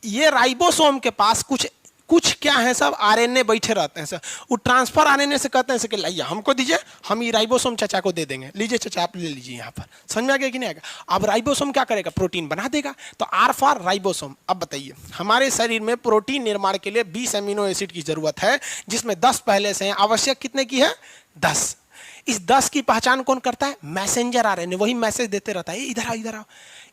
ये राइबोसोम के पास कुछ कुछ क्या है, सब आरएनए बैठे रहते हैं सर। वो ट्रांसफर आरएनए से कहते हैं कि लाइए हमको दीजिए, हम ये राइबोसोम चाचा को दे देंगे, लीजिए चाचा आप ले लीजिए यहाँ पर। समझ में आ गया कि नहीं आएगा? अब राइबोसोम क्या करेगा? प्रोटीन बना देगा। तो आर फॉर राइबोसोम। अब बताइए, हमारे शरीर में प्रोटीन निर्माण के लिए 20 एमिनो एसिड की जरूरत है, जिसमें 10 पहले से हैं। आवश्यक कितने की है? 10। इस 10 की पहचान कौन करता है? मैसेंजर आरएनए, वही मैसेज देते रहता है, इधर आओ इधर आओ।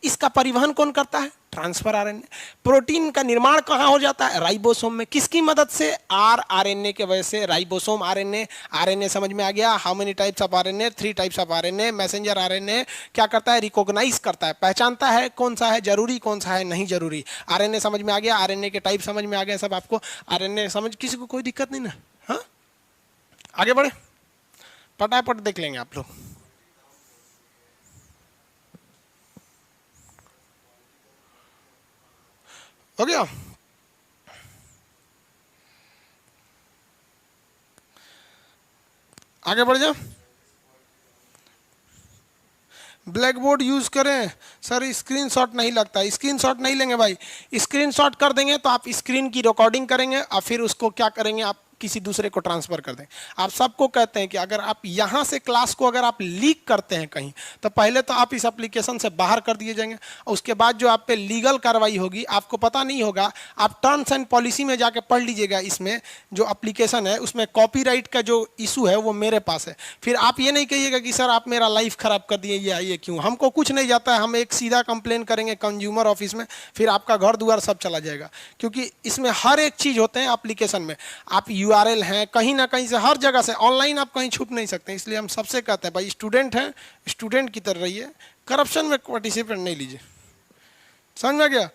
इसका परिवहन कौन करता है? Transfer RNA. प्रोटीन का निर्माण कहां हो जाता है? राइबोसोम में। किसकी मदद से? आरएनए के वजह से, राइबोसोम आरएनए। आरएनए समझ में आ गया? How many types of RNA? 3 types of RNA. Messenger RNA क्या करता है? रिकॉग्नाइज करता है, पहचानता है कौन सा है जरूरी, कौन सा है नहीं जरूरी। आरएनए समझ में आ गया? आरएनए के टाइप समझ में आ गया सब आपको? आरएनए समझ, किसी को कोई दिक्कत नहीं ना? हाँ, आगे बढ़े, फटाफट देख लेंगे आप लोग। हो गया? आगे बढ़ जाओ। ब्लैक बोर्ड यूज करें सर, स्क्रीनशॉट नहीं लगता। स्क्रीनशॉट नहीं लेंगे भाई, स्क्रीनशॉट कर देंगे तो आप स्क्रीन की रिकॉर्डिंग करेंगे और फिर उसको क्या करेंगे, आप किसी दूसरे को ट्रांसफर कर दें। आप सबको कहते हैं कि अगर आप यहाँ से क्लास को अगर आप लीक करते हैं कहीं, तो पहले तो आप इस एप्लीकेशन से बाहर कर दिए जाएंगे, और उसके बाद जो आप पे लीगल कार्रवाई होगी, आपको पता नहीं होगा। आप टर्म्स एंड पॉलिसी में जाके पढ़ लीजिएगा, इसमें जो एप्लीकेशन है उसमें कॉपीराइट का जो इशू है वो मेरे पास है। फिर आप ये नहीं कहिएगा कि सर आप मेरा लाइफ खराब कर दिए, ये आइए क्यों। हमको कुछ नहीं जाता है, हम एक सीधा कंप्लेन करेंगे कंज्यूमर ऑफिस में, फिर आपका घर द्वार सब चला जाएगा। क्योंकि इसमें हर एक चीज़ होते हैं एप्लीकेशन में। आप यूआरएल हैं, कहीं ना कहीं से, हर जगह से ऑनलाइन आप कहीं छुप नहीं सकते। इसलिए हम सबसे कहते हैं भाई स्टूडेंट हैं, स्टूडेंट की तरह रहिए, करप्शन में पार्टिसिपेट नहीं लीजिए। समझ में गया?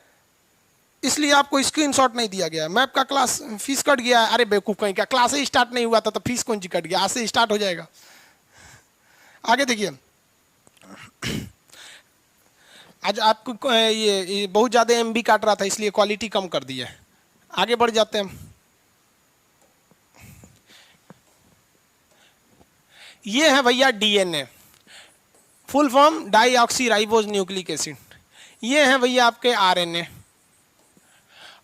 इसलिए आपको स्क्रीनशॉट नहीं दिया गया। मैप का क्लास फीस कट गया है, अरे बेवकूफ कहीं का, क्लास ही स्टार्ट नहीं हुआ था तो फीस कौन सी कट गया? आज से स्टार्ट हो जाएगा। आगे देखिए, आज आपको ये बहुत ज्यादा एमबी काट रहा था, इसलिए क्वालिटी कम कर दी है। आगे बढ़ जाते हैं। ये है भैया DNA, full form deoxy ribose nucleic acid. ये है भैया आपके आरएनए,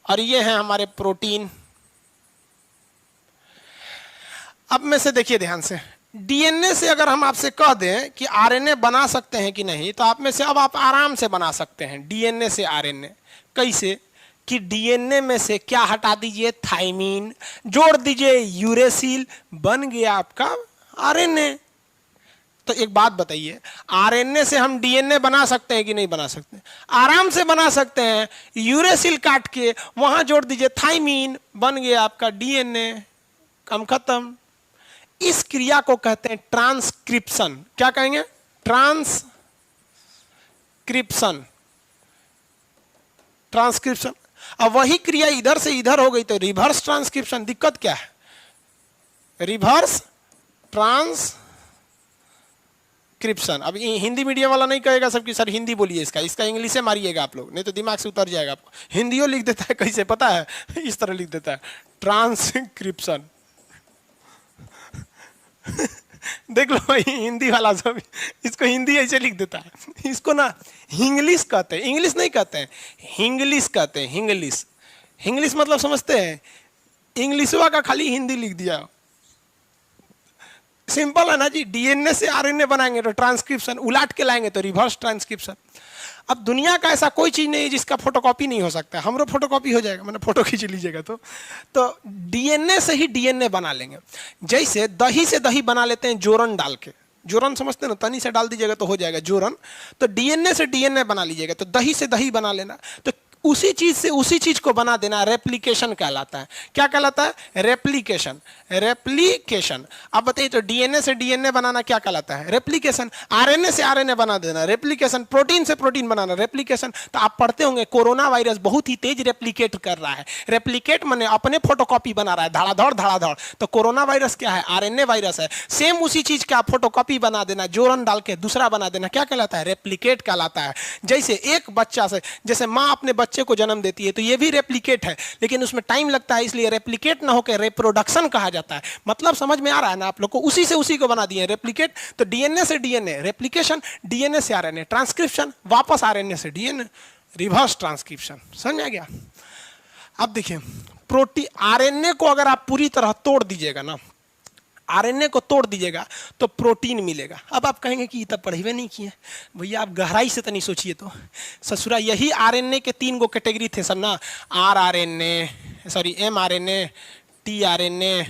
और ये है हमारे प्रोटीन। अब में से देखिए ध्यान से, डीएनए से अगर हम आपसे कह दें कि आरएनए बना सकते हैं कि नहीं, तो आप में से अब आप आराम से बना सकते हैं डीएनए से आरएनए। कैसे? कि डीएनए में से क्या हटा दीजिए? थाइमीन, जोड़ दीजिए यूरेसिल, बन गया आपका आरएनए। तो एक बात बताइए, आरएनए से हम डीएनए बना सकते हैं कि नहीं बना सकते? आराम से बना सकते हैं। यूरेसिल काट के वहां जोड़ दीजिए थाइमीन, बन गया आपका डीएनए, काम खत्म। इस क्रिया को कहते हैं ट्रांसक्रिप्शन। क्या कहेंगे? ट्रांसक्रिप्शन। ट्रांसक्रिप्शन अब वही क्रिया इधर से इधर हो गई तो रिवर्स ट्रांसक्रिप्शन। दिक्कत क्या है? Reverse transcription. अब हिंदी मीडियम वाला नहीं कहेगा सबकी सर हिंदी बोलिए, इसका इंग्लिश से मारिएगा आप लोग, नहीं तो दिमाग से उतर जाएगा आपको। हिंदियों लिख देता है कैसे पता है? इस तरह लिख देता है ट्रांसक्रिप्शन। देख लो भाई हिंदी वाला सब इसको हिंदी ऐसे लिख देता है। इसको ना हिंग्लिश कहते हैं, इंग्लिश नहीं कहते हैं, हिंग्लिश कहते हैं। हिंग्लिश, हिंग्लिश मतलब समझते हैं? इंग्लिशवा का खाली हिंदी लिख दिया। सिंपल है ना जी, डीएनए से आरएनए बनाएंगे तो ट्रांसक्रिप्शन, उलाट के लाएंगे तो रिवर्स ट्रांसक्रिप्शन। अब दुनिया का ऐसा कोई चीज नहीं है जिसका फोटोकॉपी नहीं हो सकता। हमरो फोटोकॉपी हो जाएगा, मैंने फोटो खींच लीजिएगा तो डीएनए से ही डीएनए बना लेंगे। जैसे दही से दही बना लेते हैं जोरन डाल के, जोरन समझते हैं ना, तनी से डाल दीजिएगा तो हो जाएगा जोरन। तो डीएनए से डीएनए बना लीजिएगा, तो दही से दही बना लेना, तो उसी चीज से उसी चीज को बना देना रेप्लिकेशन कहलाता है। क्या कहलाता है? रेप्लिकेशन। रेप्लिकेशन। अब बताइए तो डीएनए से डीएनए बनाना क्या कहलाता है? रेप्लिकेशन। आरएनए से आरएनए बना देना रेप्लिकेशन। प्रोटीन से प्रोटीन बनाना रेप्लिकेशन। तो आप पढ़ते होंगे कोरोना वायरस बहुत ही तेज रेप्लिकेट कर रहा है। रेप्लिकेट माने अपने फोटोकॉपी बना रहा है, धड़ाधड़ धड़ाधड़। तो कोरोना वायरस क्या है? आरएनए वायरस है। सेम उसी चीज का फोटोकॉपी बना देना, जोरन डाल के दूसरा बना देना, क्या कहलाता है? रेप्लिकेट कहलाता है। जैसे एक बच्चा से, जैसे माँ अपने बच्चे को जन्म देती है तो ये भी रेप्लिकेट है, लेकिन उसमें टाइम लगता है, इसलिए रेप्लिकेट ना होकर रिप्रोडक्शन कहा जाता है। मतलब समझ में आ रहा है ना आप लोग को? उसी से उसी को बना दिए रेप्लिकेट। तो डीएनए से डीएनए रेप्लिकेशन, डीएनए से आरएनए ट्रांसक्रिप्शन, वापस आरएनए से डीएनए रिवर्स ट्रांसक्रिप्शन। समझ आ गया? अब देखिए प्रोटीन, आरएनए को अगर आप पूरी तरह तोड़ दीजिएगा ना, आरएनए को तोड़ दीजिएगा तो प्रोटीन मिलेगा। अब आप कहेंगे कि तब पढ़े नहीं किए भैया, आप गहराई से तो नहीं सोचिए तो। ससुरा यही आरएनए के 3 गो कैटेगरी थे सब ना, आरआरएनए, सॉरी एमआरएनए, टीआरएनए,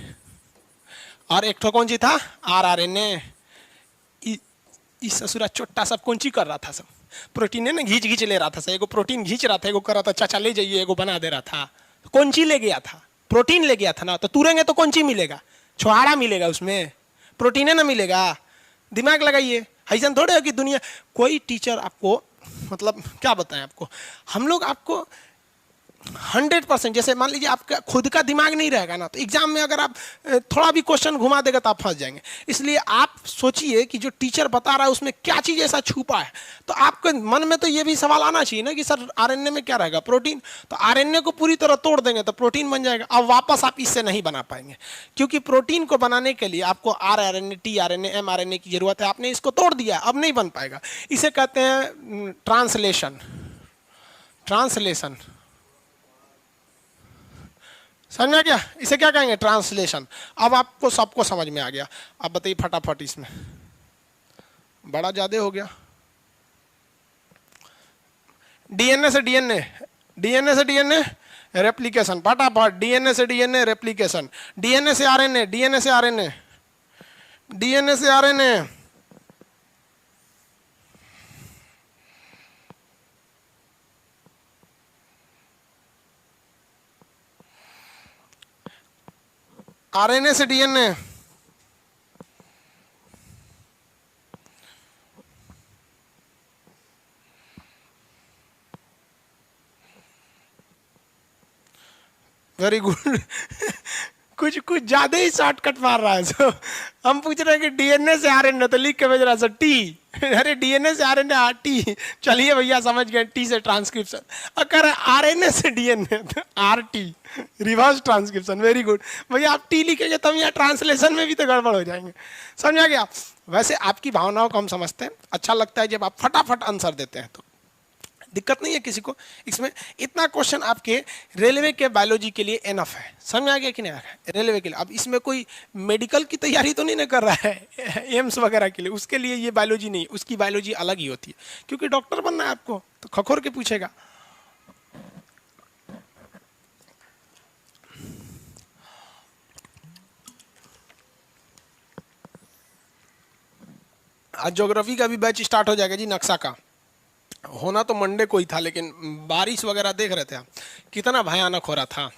और एक तो कौन सी था? आरआरएनए। इस ससुरा छोटा सब कौन सी कर रहा था? सब प्रोटीन ना घींच घींच ले रहा था। एगो प्रोटीन घींच रहा था, एगो कर रहा था चाचा ले जाइए, एगो बना दे रहा था। कौन सी ले गया था? प्रोटीन ले गया था ना। तो तुरेंगे तो कौन सी मिलेगा? छुहाड़ा मिलेगा, उसमें प्रोटीन ना मिलेगा। दिमाग लगाइए। ऐसा थोड़े हो कि दुनिया कोई टीचर आपको, मतलब क्या बताएं आपको, हम लोग आपको 100%, जैसे मान लीजिए आपका खुद का दिमाग नहीं रहेगा ना, तो एग्जाम में अगर आप थोड़ा भी क्वेश्चन घुमा देगा तो आप फंस जाएंगे। इसलिए आप सोचिए कि जो टीचर बता रहा है उसमें क्या चीज ऐसा छुपा है। तो आपके मन में तो ये भी सवाल आना चाहिए ना कि सर आरएनए में क्या रहेगा? प्रोटीन। तो आरएनए को पूरी तरह तोड़ देंगे तो प्रोटीन बन जाएगा। अब वापस आप इससे नहीं बना पाएंगे, क्योंकि प्रोटीन को बनाने के लिए आपको आरआरएनए, टीआरएनए, एमआरएनए की जरूरत है। आपने इसको तोड़ दिया, अब नहीं बन पाएगा। इसे कहते हैं ट्रांसलेशन। ट्रांसलेशन समझ में आ गया? इसे क्या कहेंगे? ट्रांसलेशन। अब आपको सबको समझ में आ गया। अब बताइए फटाफट, इसमें बड़ा ज्यादा हो गया। डीएनए से डीएनए, डीएनए से डीएनए रेप्लिकेशन, फटाफट। डीएनए से डीएनए रेप्लिकेशन, डीएनए से आरएनए, डीएनए से आरएनए, डीएनए से आरएनए, आरएनए से डीएनए, वेरी गुड। कुछ कुछ ज्यादा ही शॉर्टकट मार रहा है। सो हम पूछ रहे हैं कि डीएनए से आरएनए, तो लिख के भेज रहा है सर टी। अरे डीएनए से आरएनए, टी। चलिए भैया समझ गए, टी से ट्रांसक्रिप्शन। अगर आरएनए से डीएनए तो RT, reverse transcription. Very good भैया, आप टी लिखेंगे तब यहाँ ट्रांसलेशन में भी तो गड़बड़ हो जाएंगे। समझ आ गया? वैसे आपकी भावनाओं को हम समझते हैं, अच्छा लगता है जब आप फटाफट आंसर देते हैं, तो दिक्कत नहीं है किसी को इसमें। इतना क्वेश्चन आपके रेलवे के बायोलॉजी के लिए एनफ है। समझ आ गया कि नहीं आ रहा है? रेलवे के लिए। अब इसमें कोई मेडिकल की तैयारी तो नहीं ना कर रहा है एम्स वगैरह के लिए, उसके लिए ये बायोलॉजी नहीं, उसकी बायोलॉजी अलग ही होती है, क्योंकि डॉक्टर बनना है आपको, तो खखोर के पूछेगा। आज ज्योग्राफी का भी बैच स्टार्ट हो जाएगा जी। नक्शा का होना तो मंडे को ही था, लेकिन बारिश वगैरह देख रहे थे आप कितना भयानक हो रहा था।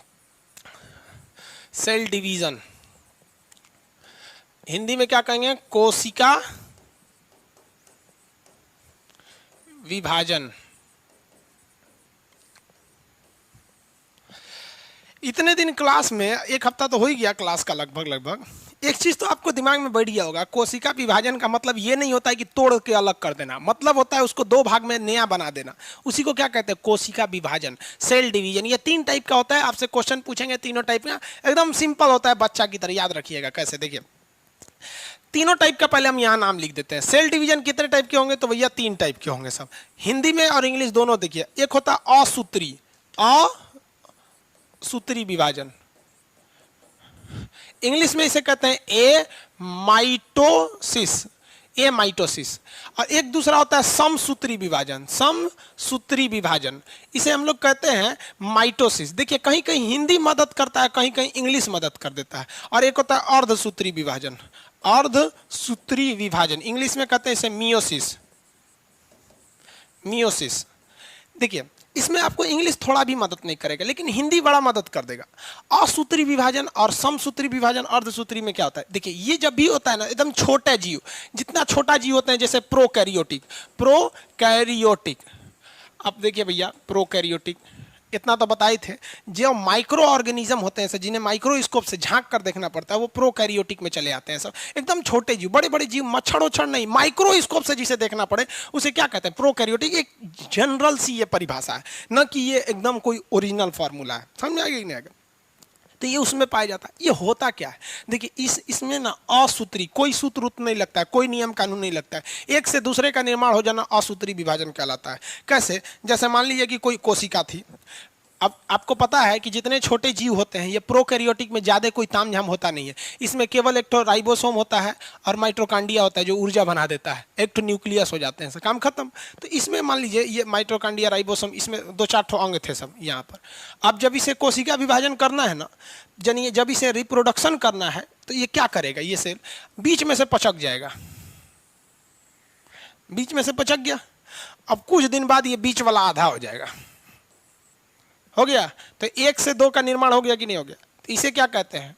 सेल डिवीजन हिंदी में क्या कहेंगे? कोशिका विभाजन। इतने दिन क्लास में, एक हफ्ता तो हो ही गया क्लास का लगभग लगभग, एक चीज तो आपको दिमाग में बैठ गया होगा, कोशिका विभाजन का मतलब ये नहीं होता है कि तोड़ के अलग कर देना, मतलब होता है उसको दो भाग में नया बना देना। उसी को क्या कहते हैं, कोशिका विभाजन, सेल डिवीजन। ये 3 टाइप का होता है। आपसे क्वेश्चन पूछेंगे तीनों टाइप का, एकदम सिंपल होता है, बच्चा की तरह याद रखिएगा। कैसे, देखिए तीनों टाइप का पहले हम यहाँ नाम लिख देते हैं। सेल डिवीजन कितने टाइप के होंगे, तो भैया 3 टाइप के होंगे सब, हिंदी में और इंग्लिश दोनों। देखिए एक होता है असूत्री, असूत्री विभाजन, इंग्लिश में इसे कहते हैं ए माइटोसिस, ए माइटोसिस। और एक दूसरा होता है समसूत्री विभाजन, समसूत्री विभाजन, इसे हम लोग कहते हैं माइटोसिस। देखिए कहीं कहीं हिंदी मदद करता है, कहीं कहीं इंग्लिश मदद कर देता है। और एक होता है अर्धसूत्री विभाजन, अर्धसूत्री विभाजन, इंग्लिश में कहते हैं इसे मियोसिस, मियोसिस। देखिए इसमें आपको इंग्लिश थोड़ा भी मदद नहीं करेगा, लेकिन हिंदी बड़ा मदद कर देगा। असूत्री विभाजन और समसूत्री विभाजन, अर्धसूत्री में क्या होता है, देखिए ये जब भी होता है ना, एकदम छोटे जीव, जितना छोटा जीव होते हैं, जैसे प्रोकैरियोटिक, प्रोकैरियोटिक। अब देखिए भैया प्रोकैरियोटिक इतना तो बताए थे। जो माइक्रो ऑर्गेनिज्म होते हैं जिन्हें माइक्रोस्कोप से झांक कर देखना पड़ता है, वो प्रोकैरियोटिक में चले आते हैं सब, एकदम छोटे जीव। बड़े बड़े जीव, मच्छर उच्छर नहीं, माइक्रोस्कोप से जिसे देखना पड़े उसे क्या कहते हैं, प्रोकैरियोटिक। एक जनरल सी ये परिभाषा है, न कि ये एकदम कोई ओरिजिनल फार्मूला है। समझ आएगा कि नहीं आएगा, तो ये उसमें पाया जाता है। ये होता क्या है, देखिए इसमें ना असूत्री, कोई सूत्र उत नहीं लगता है, कोई नियम कानून नहीं लगता है, एक से दूसरे का निर्माण हो जाना असूत्री विभाजन कहलाता है। कैसे, जैसे मान लीजिए कि कोई कोशिका थी। अब आपको पता है कि जितने छोटे जीव होते हैं, ये प्रोकैरियोटिक में ज़्यादा कोई तामझाम होता नहीं है। इसमें केवल एक तो राइबोसोम होता है और माइटोकांड्रिया होता है जो ऊर्जा बना देता है, एक तो न्यूक्लियस हो जाते हैं, सब काम खत्म। तो इसमें मान लीजिए ये माइटोकांड्रिया, राइबोसोम, इसमें 2-4 ठो अंग थे सब यहाँ पर। अब जब इसे कोशिका विभाजन करना है ना, जानिए जब इसे रिप्रोडक्शन करना है, तो ये क्या करेगा, ये सेल बीच में से पचक जाएगा, बीच में से पचक गया। अब कुछ दिन बाद ये बीच वाला आधा हो जाएगा, हो गया, तो 1 से 2 का निर्माण हो गया कि नहीं हो गया। तो इसे क्या कहते हैं,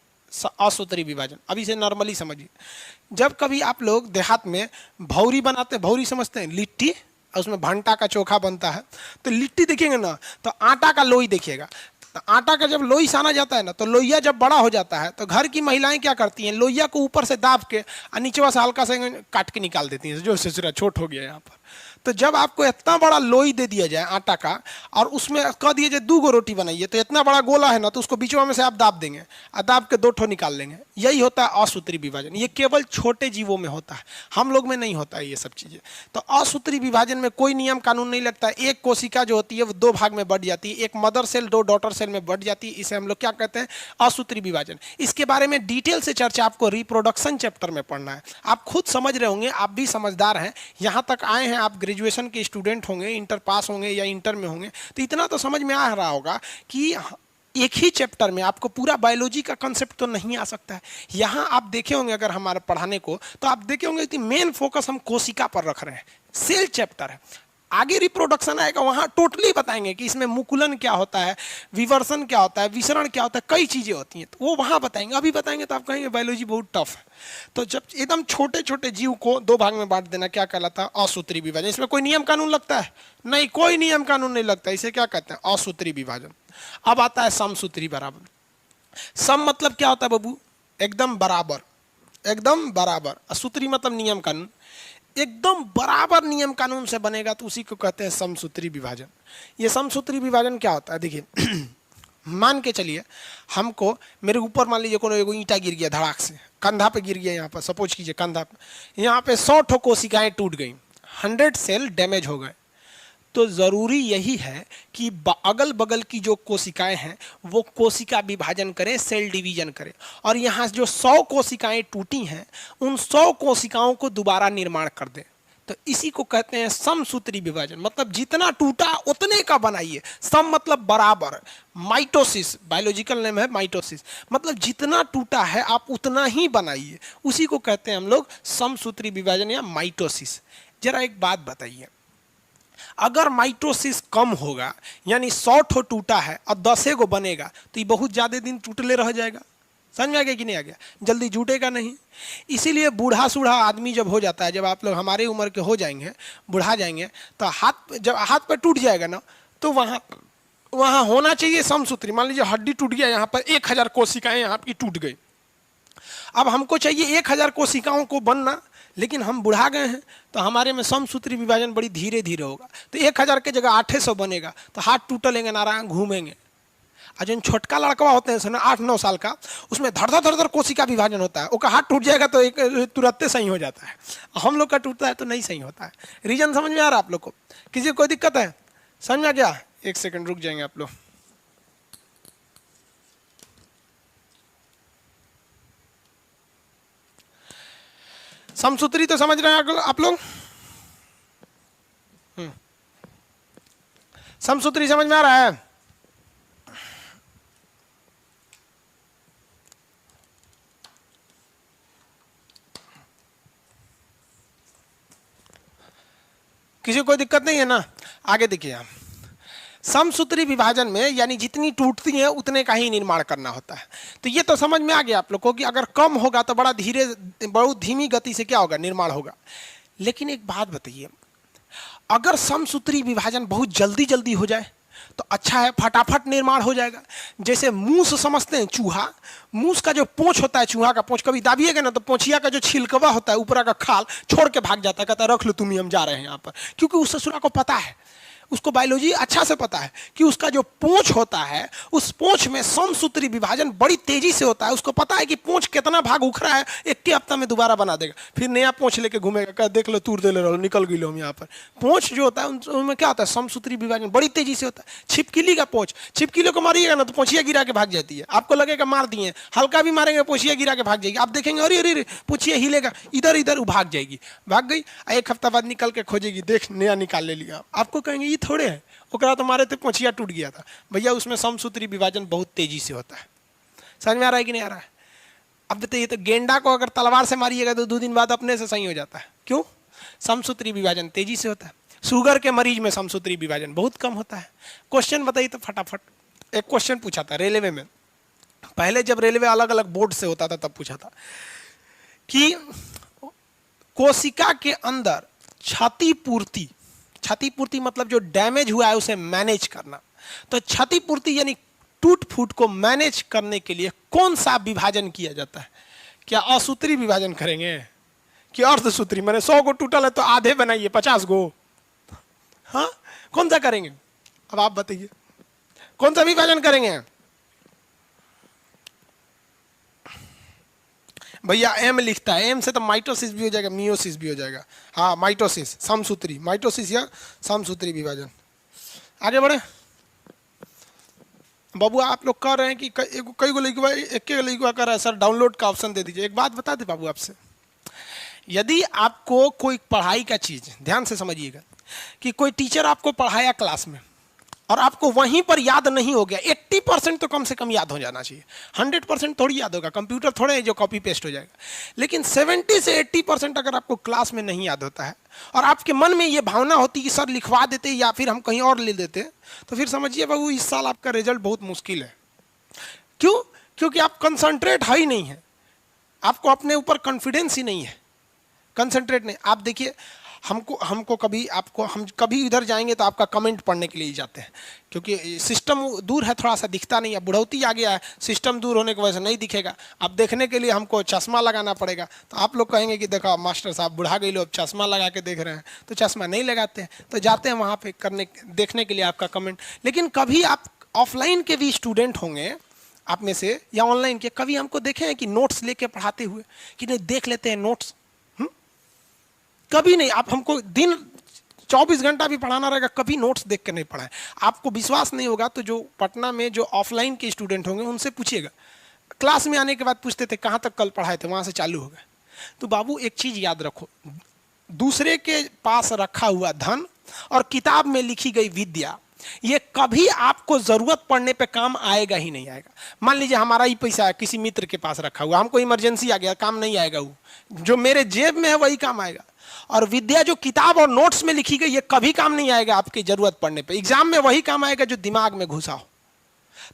असूत्री विभाजन। अब इसे नॉर्मली समझिए, जब कभी आप लोग देहात में भौरी बनाते हैं, भौरी समझते हैं, लिट्टी, उसमें भंटा का चोखा बनता है, तो लिट्टी देखेंगे ना, तो आटा का लोई देखिएगा। तो आटा का जब लोई साना जाता है ना, तो लोइया जब बड़ा हो जाता है, तो घर की महिलाएं क्या करती हैं, लोइया को ऊपर से दाब के और नीचे से हल्का से काट के निकाल देती हैं, जो सिसरा छोट हो गया यहाँ पर। तो जब आपको इतना बड़ा लोई दे दिया जाए आटा का, और उसमें कह दिए जाए 2 गो रोटी बनाइए, तो इतना बड़ा गोला है ना, तो उसको बीचों में से आप दाब देंगे और दाब के 2 ठो निकाल लेंगे। यही होता है असूत्री विभाजन। ये केवल छोटे जीवों में होता है, हम लोग में नहीं होता है ये सब चीज़ें। तो असूत्री विभाजन में कोई नियम कानून नहीं लगता है। एक कोशिका जो होती है वो 2 भाग में बढ़ जाती है, एक मदर सेल 2 डॉटर सेल में बढ़ जाती है। इसे हम लोग क्या कहते हैं, असूत्री विभाजन। इसके बारे में डिटेल से चर्चा आपको रिप्रोडक्शन चैप्टर में पढ़ना है। आप खुद समझ रहे होंगे, आप भी समझदार हैं, यहाँ तक आए हैं, आप ग्रेजुएशन के स्टूडेंट होंगे, इंटर पास होंगे या इंटर में होंगे, तो इतना तो समझ में आ रहा होगा कि एक ही चैप्टर में आपको पूरा बायोलॉजी का कंसेप्ट तो नहीं आ सकता है। यहाँ आप देखे होंगे अगर हमारे पढ़ाने को, तो आप देखे होंगे कि मेन फोकस हम कोशिका पर रख रहे हैं, सेल चैप्टर है। आगे रिप्रोडक्शन आएगा, वहाँ टोटली बताएंगे कि इसमें मुकुलन क्या होता है, विवर्सन क्या होता है, विसरण क्या होता है, कई चीज़ें होती हैं, तो वो वहाँ बताएंगे। अभी बताएंगे तो आप कहेंगे बायोलॉजी बहुत टफ है। तो जब एकदम छोटे छोटे जीव को 2 भाग में बांट देना क्या कहलाता है, असूत्री विभाजन। इसमें कोई नियम कानून लगता है नहीं, कोई नियम कानून नहीं लगता, इसे क्या कहते हैं, असूत्री विभाजन। अब आता है समसूत्री बराबर। सम मतलब क्या होता है बाबू, एकदम बराबर, एकदम बराबर। असूत्री मतलब नियम कानून, एकदम बराबर नियम कानून से बनेगा तो उसी को कहते हैं समसूत्री विभाजन। ये समसूत्री विभाजन क्या होता है, देखिए मान के चलिए हमको, मेरे ऊपर मान लीजिए कोनो एगो ईंटा गिर गया धड़ाक से, कंधा पे गिर गया, यहाँ पर सपोज कीजिए कंधा पे, यहाँ पे 100 ठो कोशिकाएं टूट गई, 100 सेल डैमेज हो गए। तो ज़रूरी यही है कि अगल बगल की जो कोशिकाएं हैं वो कोशिका विभाजन करें, सेल डिवीजन करें, और यहाँ जो 100 कोशिकाएं टूटी हैं उन 100 कोशिकाओं को दोबारा निर्माण कर दें। तो इसी को कहते हैं समसूत्री विभाजन। मतलब जितना टूटा उतने का बनाइए। सम मतलब बराबर, माइटोसिस बायोलॉजिकल नेम है माइटोसिस, मतलब जितना टूटा है आप उतना ही बनाइए, उसी को कहते हैं हम लोग समसूत्री विभाजन या माइटोसिस। जरा एक बात बताइए, अगर माइटोसिस कम होगा, यानी 100 ठो टूटा है और 10 गो बनेगा, तो ये बहुत ज़्यादा दिन टूटले रह जाएगा। समझ में आ गया कि नहीं आ गया, जल्दी जुटेगा नहीं। इसीलिए बूढ़ा सूढ़ा आदमी जब हो जाता है, जब आप लोग हमारे उम्र के हो जाएंगे, बुढ़ा जाएंगे, तो जब हाथ पर टूट जाएगा ना, तो वहाँ वहां होना चाहिए समसूत्री। मान लीजिए हड्डी टूट गया, यहाँ पर 1000 कोशिकाएं यहाँ की टूट गई। अब हमको चाहिए 1000 कोशिकाओं को बनना, लेकिन हम बुढ़ा गए हैं, तो हमारे में समसूत्री विभाजन बड़ी धीरे धीरे होगा। तो 1000 की जगह 800 बनेगा, तो हाथ टूटलेंगे नारायण घूमेंगे। और जो छोटका लड़का होते हैं 8-9 साल का, उसमें धड़ धड़ कोशिका विभाजन होता है, उसका हाथ टूट जाएगा तो एक तुरंत सही हो जाता है। हम लोग का टूटता है तो नहीं सही होता है। रीजन समझ में आ रहा है आप लोग को? किसी को कोई दिक्कत है? समझ में आ गया? एक सेकंड रुक जाएंगे आप लोग। समसूत्री तो समझ रहे हैं आप लोग? समसूत्री समझ में आ रहा है? किसी को कोई दिक्कत नहीं है ना? आगे देखिए, आप समसूत्री विभाजन में यानी जितनी टूटती है उतने का ही निर्माण करना होता है। तो ये तो समझ में आ गया आप लोग को कि अगर कम होगा तो बड़ा धीरे, बहुत धीमी गति से क्या होगा, निर्माण होगा। लेकिन एक बात बताइए, अगर समसूत्री विभाजन बहुत जल्दी जल्दी हो जाए तो अच्छा है, फटाफट निर्माण हो जाएगा। जैसे मूस समझते हैं, चूहा, मूस का जो पूंछ होता है, चूहा का पूंछ कभी दाबिएगा ना तो पूंछिया का जो छिलकवा होता है, ऊपर का खाल छोड़ के भाग जाता है, कहता है रख लो तुम ही, हम जा रहे हैं यहाँ पर। क्योंकि उस ससुरा को पता है, उसको बायोलॉजी अच्छा से पता है कि उसका जो पूंछ होता है, उस पूंछ में समसूत्री विभाजन बड़ी तेजी से होता है। उसको पता है कि पूंछ कितना भाग उखड़ा है, एक के हफ्ता में दोबारा बना देगा, फिर नया पूंछ लेके घूमेगा, कह देख लो तूर दे ले रहो, निकल गई लो हम यहाँ पर। पूंछ जो होता है उनमें क्या होता है, समसूत्री विभाजन बड़ी तेजी से होता है। छिपकली का पूंछ, छिपकली को मारिएगा ना तो पूंछिया गिरा के भाग जाती है, आपको लगेगा मार दिए, हल्का भी मारेंगे पूंछिया गिरा के भाग जाएगी। आप देखेंगे अरे अरे पूंछिया हिलेगा, इधर इधर भाग जाएगी, भाग गई। एक हफ्ता बाद निकल के खोजेगी, देख नया निकाल ले लिया। आपको कहेंगे ये थोड़े है, ओकरा तो मारे थे पूंछिया टूट गया था। भैया उसमें समसूत्री विभाजन बहुत तेजी से होता है। समझ में आ रहा है कि नहीं आ रहा है? अब बताइए, तो गेंडा को अगर तलवार से मारिएगा तो 2 दिन बाद अपने से सही हो जाता है। क्यों? समसूत्री विभाजन तेजी से होता है। शुगर के मरीज में समसूत्री विभाजन बहुत कम होता है। क्वेश्चन बताइए तो फटाफट। एक क्वेश्चन पूछा था रेलवे में, पहले जब रेलवे अलग अलग बोर्ड से होता था तब पूछा था कि कोशिका के अंदर क्षतिपूर्ति, क्षतिपूर्ति मतलब जो डैमेज हुआ है उसे मैनेज करना। तो क्षतिपूर्ति यानी टूट फूट को मैनेज करने के लिए कौन सा विभाजन किया जाता है? क्या असूत्री विभाजन करेंगे कि अर्धसूत्री? मैंने 100 को टूटल है तो आधे बनाइए 50 गो। हाँ, कौन सा करेंगे? अब आप बताइए कौन सा विभाजन करेंगे? भैया एम लिखता है, एम से तो माइटोसिस भी हो जाएगा, मियोसिस भी हो जाएगा। हाँ, माइटोसिस, समसूत्री, माइटोसिस या समसूत्री विभाजन। आगे बढ़े बाबू। आप लोग कह रहे हैं कि कई गो लड़का, एक लड़का कह रहा है सर डाउनलोड का ऑप्शन दे दीजिए। एक बात बता दे बाबू आपसे, यदि आपको कोई पढ़ाई का चीज, ध्यान से समझिएगा, कि कोई टीचर आपको पढ़ाया क्लास में और आपको वहीं पर याद नहीं हो गया, 80% तो कम से कम याद हो जाना चाहिए। 100% थोड़ी याद होगा, कंप्यूटर थोड़े है जो कॉपी पेस्ट हो जाएगा। लेकिन 70 से 80% अगर आपको क्लास में नहीं याद होता है और आपके मन में ये भावना होती कि सर लिखवा देते या फिर हम कहीं और ले देते, तो फिर समझिए बाबू इस साल आपका रिजल्ट बहुत मुश्किल है। क्यों? क्योंकि आप कंसंट्रेट है ही नहीं है, आपको अपने ऊपर कॉन्फिडेंस ही नहीं है, कंसंट्रेट नहीं। आप देखिए, हमको कभी, आपको, हम कभी इधर जाएंगे तो आपका कमेंट पढ़ने के लिए जाते हैं, क्योंकि सिस्टम दूर है, थोड़ा सा दिखता नहीं है, बुढ़ौती आ गया है, सिस्टम दूर होने की वजह से नहीं दिखेगा। अब देखने के लिए हमको चश्मा लगाना पड़ेगा। तो आप लोग कहेंगे कि देखो मास्टर साहब बुढ़ा गए लोग चश्मा लगा के देख रहे हैं, तो चश्मा नहीं लगाते हैं, तो जाते हैं वहाँ पे करने, देखने के लिए आपका कमेंट। लेकिन कभी आप ऑफलाइन के भी स्टूडेंट होंगे आप में से या ऑनलाइन के, कभी हमको देखे हैं कि नोट्स लेके पढ़ाते हुए कि नहीं देख लेते हैं नोट्स? कभी नहीं। आप हमको दिन 24 घंटा भी पढ़ाना रहेगा, कभी नोट्स देख कर नहीं पढ़ाएं। आपको विश्वास नहीं होगा तो जो पटना में जो ऑफलाइन के स्टूडेंट होंगे उनसे पूछिएगा, क्लास में आने के बाद पूछते थे कहाँ तक कल पढ़ाए थे, वहाँ से चालू हो गए। तो बाबू एक चीज़ याद रखो, दूसरे के पास रखा हुआ धन और किताब में लिखी गई विद्या, ये कभी आपको जरूरत पड़ने पे काम आएगा ही नहीं आएगा। मान लीजिए हमारा ही पैसा है किसी मित्र के पास रखा हुआ, हमको इमरजेंसी आ गया, काम नहीं आएगा। वो जो मेरे जेब में है वही काम आएगा। और विद्या जो किताब और नोट्स में लिखी गई ये कभी काम नहीं आएगा आपकी जरूरत पड़ने पे। एग्जाम में वही काम आएगा जो दिमाग में घुसा हो।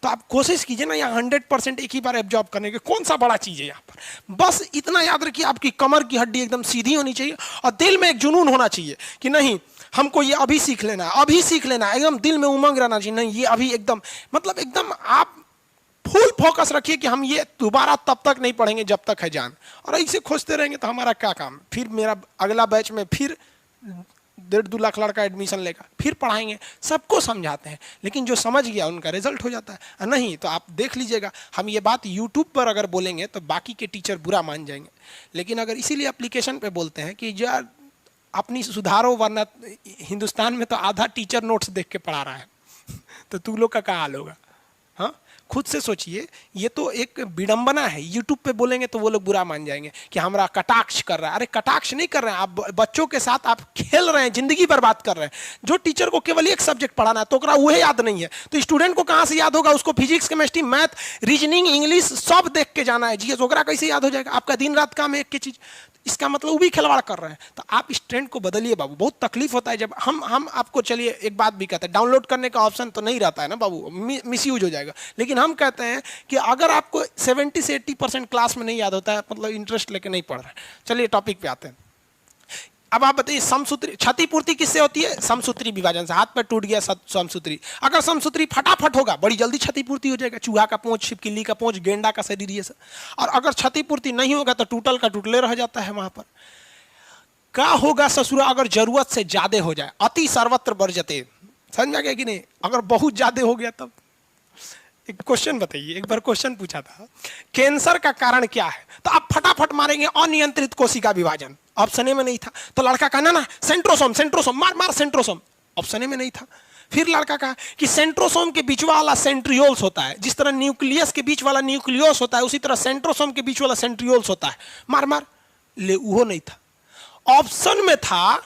तो आप कोशिश कीजिए ना यहाँ 100% एक ही बार एब्जॉर्ब करने की। कौन सा बड़ा चीज है यहाँ पर? बस इतना याद रखिए, आपकी कमर की हड्डी एकदम सीधी होनी चाहिए और दिल में एक जुनून होना चाहिए कि नहीं हमको ये अभी सीख लेना है, अभी सीख लेना है, एकदम दिल में उमंग रहना चाहिए, नहीं ये अभी एकदम, मतलब एकदम आप फुल फोकस रखिए कि हम ये दोबारा तब तक नहीं पढ़ेंगे जब तक है जान। और ऐसे खोजते रहेंगे तो हमारा क्या काम, फिर मेरा अगला बैच में फिर 1.5-2 लाख लड़का एडमिशन लेगा, फिर पढ़ाएंगे, सबको समझाते हैं, लेकिन जो समझ गया उनका रिजल्ट हो जाता है। नहीं तो आप देख लीजिएगा, हम ये बात यूट्यूब पर अगर बोलेंगे तो बाकी के टीचर बुरा मान जाएंगे, लेकिन अगर इसीलिए एप्लीकेशन पे बोलते हैं कि यार अपनी सुधारो, वरना हिंदुस्तान में तो आधा टीचर नोट्स देख के पढ़ा रहा है तो तू लोग का क्या हाल होगा। हाँ, खुद से सोचिए, ये तो एक विडंबना है। यूट्यूब पे बोलेंगे तो वो लोग बुरा मान जाएंगे कि हमारा कटाक्ष कर रहा है। अरे कटाक्ष नहीं कर रहे हैं, आप बच्चों के साथ आप खेल रहे हैं, जिंदगी बर्बाद कर रहे हैं। जो टीचर को केवल एक सब्जेक्ट पढ़ाना है तो वह याद नहीं है, तो स्टूडेंट को कहाँ से याद होगा? उसको physics, chemistry, math, reasoning, English सब देख के जाना है। जीएस वगैरह कैसे याद हो जाएगा? आपका दिन रात काम है एक की चीज, इसका मतलब वो भी खिलवाड़ कर रहे हैं। तो आप इस ट्रेंड को बदलिए बाबू। बहुत तकलीफ होता है जब हम आपको, चलिए एक बात भी कहते हैं, डाउनलोड करने का ऑप्शन तो नहीं रहता है ना बाबू, मिसयूज हो जाएगा। लेकिन हम कहते हैं कि अगर आपको 70 से 80% क्लास में नहीं याद होता है, मतलब इंटरेस्ट लेके नहीं पढ़ रहे। चलिए टॉपिक पे आते हैं। अब आप बताइए, समसूत्री क्षतिपूर्ति किससे होती है? समसूत्री विभाजन से। हाथ पर टूट गया समसूत्री, अगर समसूत्री फटाफट होगा बड़ी जल्दी क्षतिपूर्ति हो जाएगा। चूहा का पूंछ, छिपकली का पूंछ, गेंडा का शरीर, ये सब। और अगर क्षतिपूर्ति नहीं होगा तो टूटल का टूटले रह जाता है वहां पर। क्या होगा ससुरा अगर जरूरत से ज्यादा हो जाए? अति सर्वत्र वर्जते। समझ में आ गया कि नहीं? अगर बहुत ज्यादा हो गया तब। एक क्वेश्चन बताइए, एक बार क्वेश्चन पूछा था, कैंसर का कारण क्या है? तो आप फटाफट मारेंगे अनियंत्रित कोशिका विभाजन। ऑप्शन ए में नहीं था, तो लड़का कहा ना सेंट्रोसोम, सेंट्रोसोम, मार मार सेंट्रोसोम। ऑप्शन ए में नहीं था। फिर लड़का कहा कि सेंट्रोसोम के बीच वाला सेंट्रियोल्स होता है, जिस तरह न्यूक्लियस के बीच वाला न्यूक्लियोस होता है उसी तरह सेंट्रोसोम के बीच वाला सेंट्रियोल्स होता है, मार मार। ले वो नहीं था। ऑप्शन में था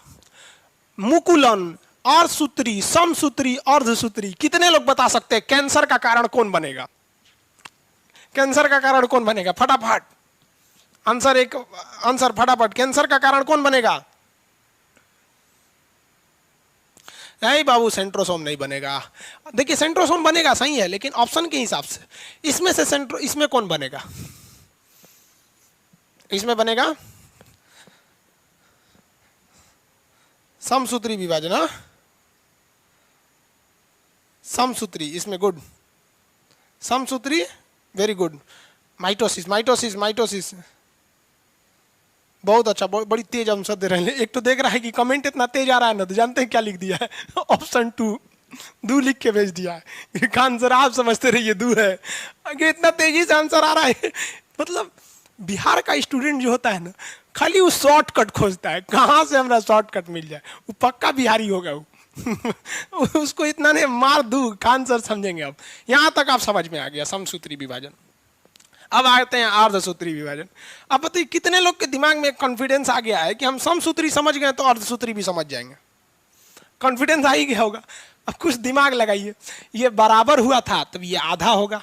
मुकुलन, अर्धसूत्री, समसूत्री, अर्धसूत्री। कितने लोग बता सकते हैं कैंसर का कारण कौन बनेगा? कैंसर का कारण कौन बनेगा? फटाफट आंसर, एक आंसर फटाफट। कैंसर का कारण कौन बनेगा? नहीं बाबू, सेंट्रोसोम नहीं बनेगा। देखिए सेंट्रोसोम बनेगा, सही है, लेकिन ऑप्शन के हिसाब से इसमें से इसमें कौन बनेगा? इसमें बनेगा समसूत्री विभाजन। समसूत्री, इसमें गुड, समसूत्री, very good. Mitosis, mitosis, mitosis, बहुत अच्छा, बड़ी तेज आंसर दे रहे हैं। एक तो देख रहा है कि कमेंट इतना तेज आ रहा है ना, तो जानते हैं क्या लिख दिया है? ऑप्शन 2 दू लिख के भेज दिया है। आंसर आप समझते रहिए दू है, अगर इतना तेजी से आंसर आ रहा है। मतलब बिहार का स्टूडेंट जो होता है ना, खाली वो शॉर्टकट खोजता है, कहाँ से हमारा शॉर्टकट मिल जाए। वो पक्का बिहारी होगा वो। उसको इतना नहीं, मार दू आंसर समझेंगे। अब यहां तक आप समझ में आ गया समसूत्री विभाजन। अब आते हैं अर्धसूत्री विभाजन। अब बताइए कितने लोग के दिमाग में कॉन्फिडेंस आ गया है कि हम समसूत्री समझ गए तो अर्धसूत्री भी समझ जाएंगे? कॉन्फिडेंस आ ही गया होगा। अब कुछ दिमाग लगाइए, ये बराबर हुआ था तब ये आधा होगा,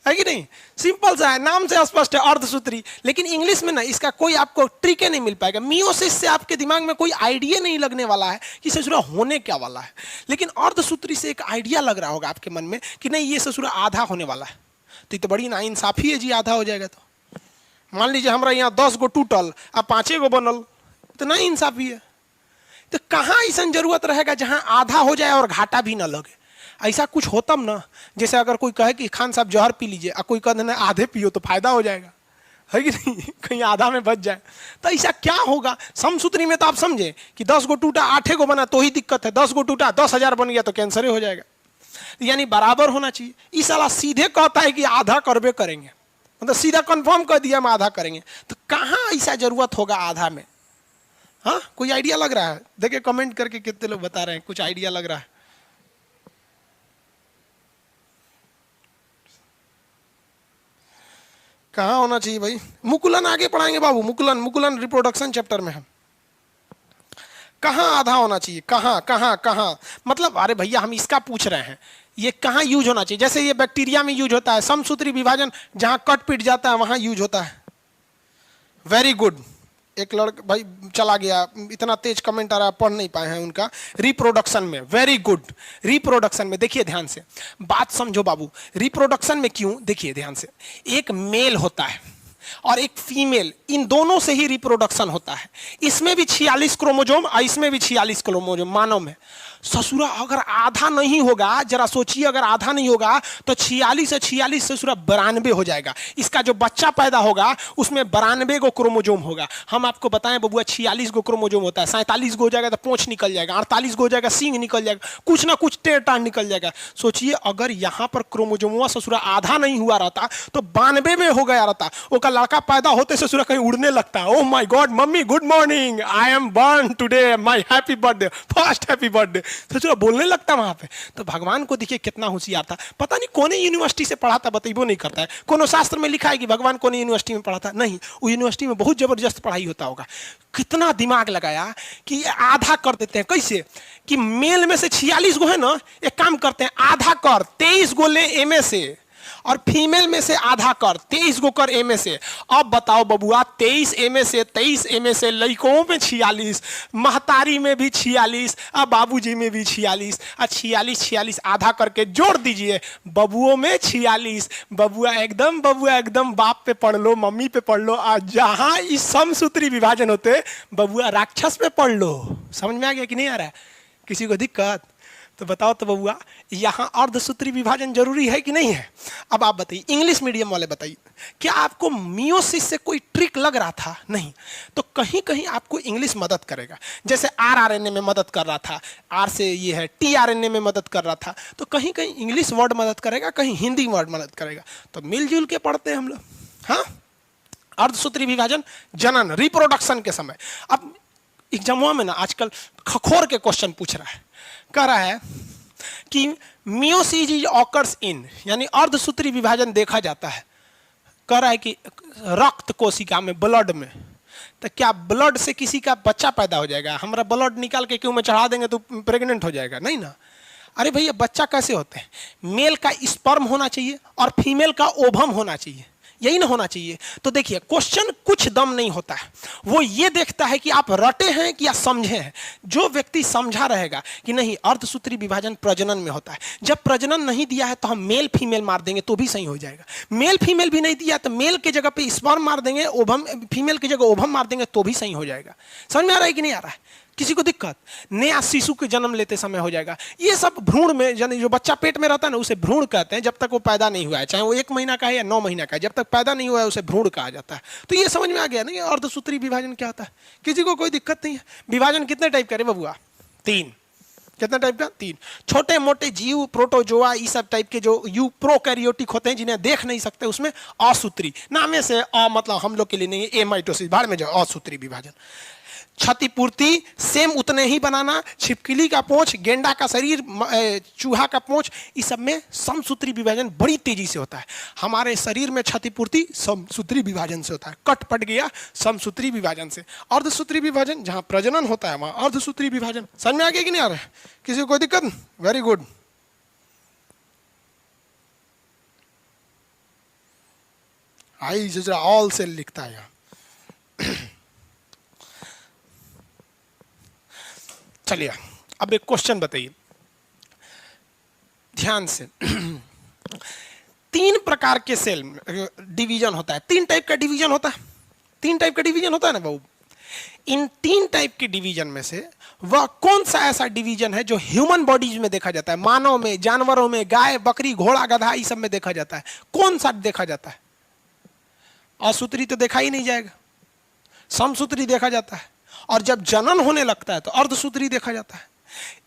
है कि नहीं? सिंपल सा है, नाम से स्पष्ट है, अर्धसूत्री। लेकिन इंग्लिश में ना इसका कोई आपको ट्रिक नहीं मिल पाएगा। मियोसिस से आपके दिमाग में कोई आइडिया नहीं लगने वाला है कि ससुरा होने क्या वाला है, लेकिन अर्धसूत्री से एक आइडिया लग रहा होगा आपके मन में कि नहीं ये ससुरा आधा होने वाला है। तो ये तो बड़ी नाइंसाफी है जी, आधा हो जाएगा तो। मान लीजिए हमारा यहाँ 10 गो टूटल, अब 5 गो बनल, तो नाइंसाफी है। तो कहाँ ऐसा जरूरत रहेगा जहां आधा हो जाए और घाटा भी ना लगे? ऐसा कुछ होता ना, जैसे अगर कोई कहे कि खान साहब जहर पी लीजिए, और कोई कहे आधे पियो तो फायदा हो जाएगा, है कि नहीं? कहीं आधा में बच जाए तो ऐसा क्या होगा? समसूत्री में तो आप समझे कि 10 गो टूटा 8 गो बना तो ही दिक्कत है, 10 गो टूटा 10,000 बन गया तो कैंसर ही हो जाएगा। यानी बराबर होना चाहिए। इस साला सीधे कहता है कि आधा करबे करेंगे, मतलब सीधा कंफर्म कर दिया हम आधा करेंगे। तो कहाँ ऐसा जरूरत होगा आधा में? हाँ, कोई आइडिया लग रहा है? देखिए कमेंट करके कितने लोग बता रहे हैं कुछ आइडिया लग रहा है। कहाँ होना चाहिए भाई? मुकुलन आगे पढ़ाएंगे बाबू, मुकुलन, मुकुलन रिप्रोडक्शन चैप्टर में हम। कहाँ आधा होना चाहिए? कहाँ कहाँ कहाँ? मतलब अरे भैया हम इसका पूछ रहे हैं, ये कहाँ यूज होना चाहिए? जैसे ये बैक्टीरिया में यूज होता है समसूत्री विभाजन, जहाँ कट पिट जाता है वहां यूज होता है। Very good. एक लड़का भाई चला गया, इतना तेज कमेंट आ रहा है, पढ़ नहीं पाए हैं उनका। रिप्रोडक्शन में, वेरी गुड। रिप्रोडक्शन में देखिए ध्यान से, बात समझो बाबू। रिप्रोडक्शन में क्यों? देखिए ध्यान से, एक मेल होता है, और एक फीमेल, इन दोनों से ही रिप्रोडक्शन होता है। इसमें भी 46 क्रोमोजोम और इसमें भी 46 क्रोमोजोम मानव में। ससुरा अगर आधा नहीं होगा, जरा सोचिए, अगर आधा नहीं होगा तो 46 से 46 ससुरा 92 हो जाएगा। इसका जो बच्चा पैदा होगा उसमें 92 गो क्रोमोजोम होगा। हम आपको बताएं बबुआ 46 गो क्रोमोजोम होता है, 47 गो हो जाएगा तो पूंछ निकल जाएगा, 48 गो हो जाएगा सींग निकल जाएगा, कुछ ना कुछ टेढ़ टाढ़ निकल जाएगा। सोचिए अगर यहाँ पर क्रोमोजोमवा ससुरा आधा नहीं हुआ रहता तो 92 में हो गया रहता। वो का लड़का पैदा होते ससुरा कहीं उड़ने लगता, oh my God mummy good morning, I am born today, my happy birthday, first happy birthday, ससुरा बोलने लगता वहां पे। तो भगवान को देखिए कितना होशियार था, पता नहीं कौन यूनिवर्सिटी से पढ़ा था, बतेबो नहीं करता है। कोनो शास्त्र में लिखा है कि भगवान कौन यूनिवर्सिटी में पढ़ा था? नहीं, वो यूनिवर्सिटी में बहुत जबरदस्त पढ़ाई होता होगा। कितना दिमाग लगाया कि आधा कर देते हैं। कैसे कि मेल में से 46 गो है ना, एक काम करते हैं आधा कर 23 गो ले एमए से, और फीमेल में से आधा कर 23 गो कर एमए से। अब बताओ बबुआ 23 एमए से 23 एमए से, लड़कों में 46, महतारी में भी 46, अब बाबूजी में भी 46, और 46 आधा करके जोड़ दीजिए, बबुओं में 46। बबुआ एकदम बाप पे पढ़ लो, मम्मी पे पढ़ लो, और जहां इस समसूत्री विभाजन होते बबुआ राक्षस पे पढ़ लो। समझ में आ गया कि नहीं आ रहा है? किसी को दिक्कत? तो बताओ तो बबुआ यहाँ अर्धसूत्री विभाजन जरूरी है कि नहीं है? अब आप बताइए, इंग्लिश मीडियम वाले बताइए, क्या आपको मियोसिस से कोई ट्रिक लग रहा था? नहीं। तो कहीं कहीं आपको इंग्लिश मदद करेगा, जैसे आरआरएनए में मदद कर रहा था, आर से ये है टीआरएनए में मदद कर रहा था, तो कहीं कहीं इंग्लिश वर्ड मदद करेगा, कहीं हिंदी वर्ड मदद करेगा। तो मिलजुल के पढ़ते हैं हम लोग। हाँ, अर्धसूत्री विभाजन जनन रिप्रोडक्शन के समय। अब एग्जामों में ना आजकल खखोर के क्वेश्चन पूछ रहा है, कह रहा है कि मियोसिस इज ऑकर्स इन, यानी अर्धसूत्री विभाजन देखा जाता है, कह रहा है कि रक्त कोशिका में, ब्लड में। तो क्या ब्लड से किसी का बच्चा पैदा हो जाएगा? हमारा ब्लड निकाल के क्यों में चढ़ा देंगे तो प्रेग्नेंट हो जाएगा? नहीं ना। अरे भैया बच्चा कैसे होते हैं? मेल का स्पर्म होना चाहिए और फीमेल का ओवम होना चाहिए, यही ना होना चाहिए। तो देखिए क्वेश्चन कुछ दम नहीं होता है, वो ये देखता है कि आप रटे हैं कि या समझे हैं। जो व्यक्ति समझा रहेगा कि नहीं अर्धसूत्री विभाजन प्रजनन में होता है, जब प्रजनन नहीं दिया है तो हम मेल फीमेल मार देंगे तो भी सही हो जाएगा। मेल फीमेल भी नहीं दिया तो मेल के जगह पे स्पर्म मार देंगे, ओवम फीमेल की जगह ओवम मार देंगे तो भी सही हो जाएगा। समझ में आ रहा है कि नहीं आ रहा है? किसी को दिक्कत? नया शिशु के जन्म लेते समय हो जाएगा। ये सब भ्रूण में, यानी जो बच्चा पेट में रहता है ना उसे भ्रूण कहते हैं, जब तक वो पैदा नहीं हुआ है, चाहे वो 1 महीना का है या 9 महीना का है, जब तक पैदा नहीं हुआ है उसे भ्रूण कहा जाता है। तो ये समझ में आ गया ना अर्धसूत्री विभाजन क्या होता है? किसी को कोई दिक्कत नहीं है? विभाजन कितने टाइप का रे बबुआ? 3। कितना टाइप का? 3। छोटे मोटे जीव, प्रोटोजोआ, ये सब टाइप के जो यूप्रोकैरियोटिक होते हैं जिन्हें देख नहीं सकते, उसमें असूत्री, नामे से मतलब हम लोग के लिए नहीं है, ए माइटोसिस, बाहर में जाओ, असूत्री विभाजन। क्षतिपूर्ति सेम उतने ही बनाना, छिपकली का पूंछ, गेंडा का शरीर, चूहा का पूंछ, इस सब में समसूत्री विभाजन बड़ी तेजी से होता है। हमारे शरीर में क्षतिपूर्ति समसूत्री विभाजन से होता है, कट पट गया समसूत्री विभाजन से। अर्धसूत्री विभाजन जहां प्रजनन होता है वहां अर्धसूत्री विभाजन। समझ में आ गया कि नहीं आ रहा है? किसी को कोई दिक्कत? Very good. आई जरा ऑल सेल लिखता है यहाँ। चलिए अब एक क्वेश्चन बताइए ध्यान से। 3 प्रकार के सेल डिवीजन होता है, 3 टाइप का डिवीजन होता है, 3 टाइप का डिवीजन होता है ना बाबू। इन 3 टाइप के डिवीजन में से वह कौन सा ऐसा डिवीजन है जो ह्यूमन बॉडीज में देखा जाता है? मानव में, जानवरों में, गाय, बकरी, घोड़ा, गधा, इस सब में देखा जाता है। कौन सा देखा जाता है? असूत्री तो देखा ही नहीं जाएगा, समसूत्री देखा जाता है, और जब जनन होने लगता है तो अर्धसूत्री देखा जाता है।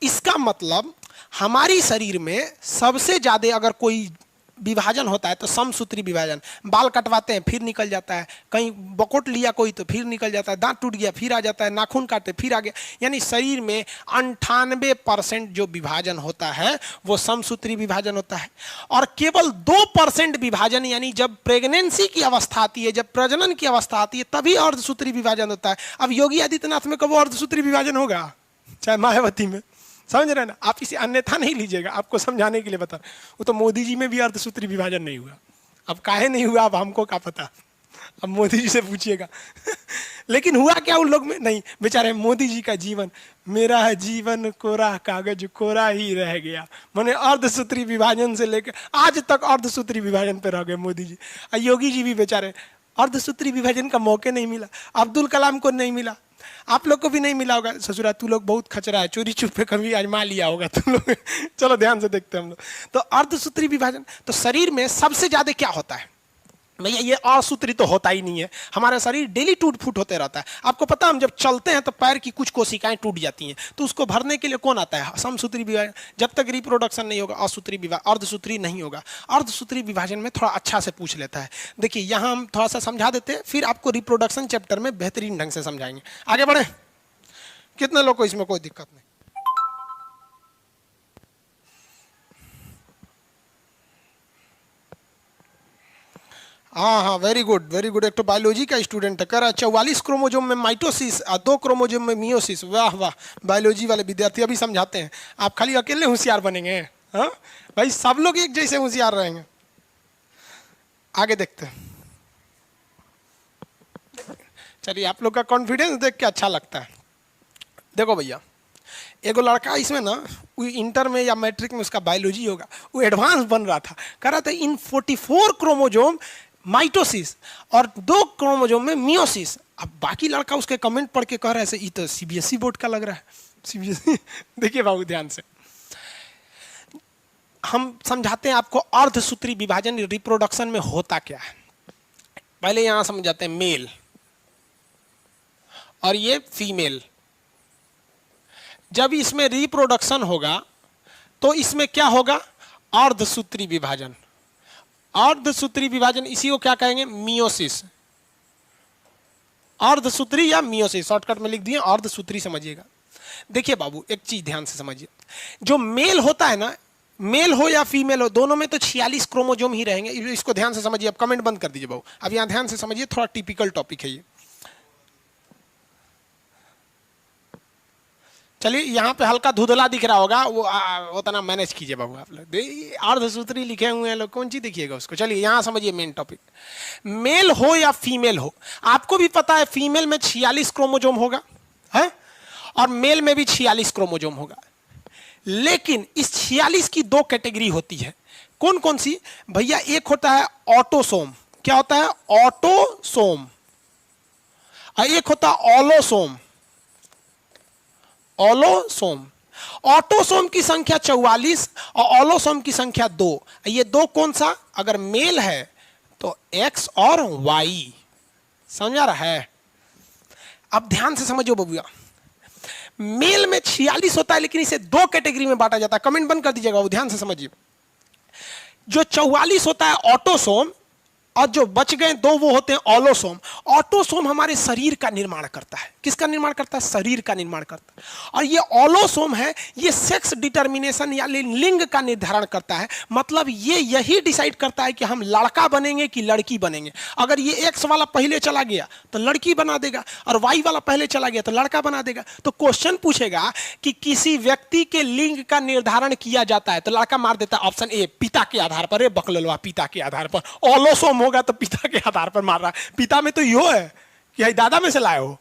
इसका मतलब हमारी शरीर में सबसे ज्यादा अगर कोई विभाजन होता है तो समसूत्री विभाजन। बाल कटवाते हैं फिर निकल जाता है, कहीं बकोट लिया कोई तो फिर निकल जाता है, दांत टूट गया फिर आ जाता है, नाखून काटे फिर आ गया। यानी शरीर में 98% जो विभाजन होता है वो समसूत्री विभाजन होता है, और केवल 2% विभाजन, यानी जब प्रेगनेंसी की अवस्था आती है, जब प्रजनन की अवस्था आती है, तभी अर्धसूत्री विभाजन होता है। अब योगी आदित्यनाथ में कब अर्धसूत्री विभाजन होगा? चाहे मायावती में। समझ रहे ना? आप इसे अन्यथा नहीं लीजिएगा, आपको समझाने के लिए बता। वो तो मोदी जी में भी अर्धसूत्री विभाजन नहीं हुआ। अब काहे नहीं हुआ अब हमको क्या पता, अब मोदी जी से पूछिएगा। लेकिन हुआ क्या उन लोग में? नहीं, बेचारे मोदी जी का जीवन, मेरा जीवन कोरा कागज कोरा ही रह गया, माने अर्धसूत्री विभाजन से लेकर आज तक अर्धसूत्री विभाजन पे रह गए मोदी जी। योगी जी भी बेचारे अर्धसूत्री विभाजन का मौके नहीं मिला, अब्दुल कलाम को नहीं मिला, आप लोग को भी नहीं मिला होगा। ससुरा तू लोग बहुत खचरा है, चोरी छुपे कभी आजमा लिया होगा तुम लोग। चलो ध्यान से देखते हैं हम लोग। तो अर्धसूत्री विभाजन, तो शरीर में सबसे ज्यादा क्या होता है भैया? ये असूत्री तो होता ही नहीं है। हमारा शरीर डेली टूट फूट होते रहता है। आपको पता है हम जब चलते हैं तो पैर की कुछ कोशिकाएं टूट जाती हैं, तो उसको भरने के लिए कौन आता है? समसूत्री विभाजन। जब तक रिप्रोडक्शन नहीं होगा असूत्री विभाजन, अर्धसूत्री नहीं होगा। अर्धसूत्री विभाजन में थोड़ा अच्छा से पूछ लेता है। देखिए यहाँ हम थोड़ा सा समझा देते हैं, फिर आपको रिप्रोडक्शन चैप्टर में बेहतरीन ढंग से समझाएंगे। आगे बढ़े। कितने लोग को इसमें कोई दिक्कत नहीं? हाँ हाँ, वेरी गुड वेरी गुड। एक तो बायोलॉजी का स्टूडेंट है, कह रहा 44 क्रोमोजोम में माइटोसिस और 2 क्रोमोजोम में मियोसिस। वाह वाह, बायोलॉजी वाले विद्यार्थी अभी समझाते हैं। आप खाली अकेले होशियार बनेंगे? हाँ भाई, सब लोग एक जैसे होशियार रहेंगे। आगे देखते हैं। चलिए, आप लोग का कॉन्फिडेंस देख के अच्छा लगता है। देखो भैया, एगो लड़का इसमें ना, वो इंटर में या मैट्रिक में उसका बायोलॉजी होगा, वो एडवांस बन रहा था। कह रहा था इन 44 क्रोमोजोम माइटोसिस और 2 क्रोमोजोम में मियोसिस। अब बाकी लड़का उसके कमेंट पढ़ के कह रहा है ये तो सीबीएसई बोर्ड का लग रहा है। सीबीएसई देखिए बाबू ध्यान से, हम समझाते हैं आपको अर्धसूत्री विभाजन रिप्रोडक्शन में होता क्या है। पहले यहां समझाते हैं मेल और ये फीमेल। जब इसमें रिप्रोडक्शन होगा तो इसमें क्या होगा? अर्धसूत्री विभाजन। अर्धसूत्री विभाजन, इसी को क्या कहेंगे? मियोसिस। अर्धसूत्री या मियोसिस, शॉर्टकट में लिख दिए अर्धसूत्री, समझिएगा। देखिए बाबू, एक चीज ध्यान से समझिए, जो मेल होता है ना, मेल हो या फीमेल हो, दोनों में तो 46 क्रोमोजोम ही रहेंगे। इसको ध्यान से समझिए। अब कमेंट बंद कर दीजिए बाबू, अब यहां ध्यान से समझिए, थोड़ा टिपिकल टॉपिक है ये। चलिए, यहाँ पे हल्का धुंधला दिख रहा होगा, वो उतना मैनेज कीजिए बाबू। आप लोग अर्धसूत्री लिखे हुए हैं लोग, कौन चीज देखिएगा उसको। चलिए यहाँ समझिए मेन टॉपिक। मेल हो या फीमेल हो, आपको भी पता है फीमेल में 46 क्रोमोजोम होगा है, और मेल में भी 46 क्रोमोजोम होगा। लेकिन इस 46 की 2 कैटेगरी होती है। कौन कौन सी भैया? एक होता है ऑटोसोम। क्या होता है? ऑटोसोम। और एक होता है ऑलोसोम। ऑलोसोम। ऑटोसोम की संख्या 44 और ऑलोसोम की संख्या 2। ये 2 कौन सा? अगर मेल है तो X और Y। समझ आ रहा है? अब ध्यान से समझो बबुआ, मेल में 46 होता है, लेकिन इसे 2 कैटेगरी में बांटा जाता है। कमेंट बंद कर दीजिएगा, वो ध्यान से समझिए। जो 44 होता है ऑटोसोम, और जो बच गए 2 वो होते हैं ऑलोसोम। ऑटोसोम हमारे शरीर का निर्माण करता है। किसका निर्माण करता है? शरीर का निर्माण करता है। और ये ऑलोसोम है, ये सेक्स डिटर्मिनेशन या लिंग का निर्धारण करता है। मतलब ये यही डिसाइड करता है कि हम लड़का बनेंगे कि लड़की बनेंगे। अगर ये एक्स वाला पहले चला गया तो लड़की बना देगा, और वाई वाला पहले चला गया तो लड़का बना देगा। तो क्वेश्चन पूछेगा कि किसी व्यक्ति के लिंग का निर्धारण किया जाता है तो लड़का मार देता है ऑप्शन ए, पिता के आधार पर। बकलवा, पिता के आधार पर। ऑलोसोम होगा तो पिता के आधार पर मार रहा है। पिता में तो यो है कि दादा में से लाए हो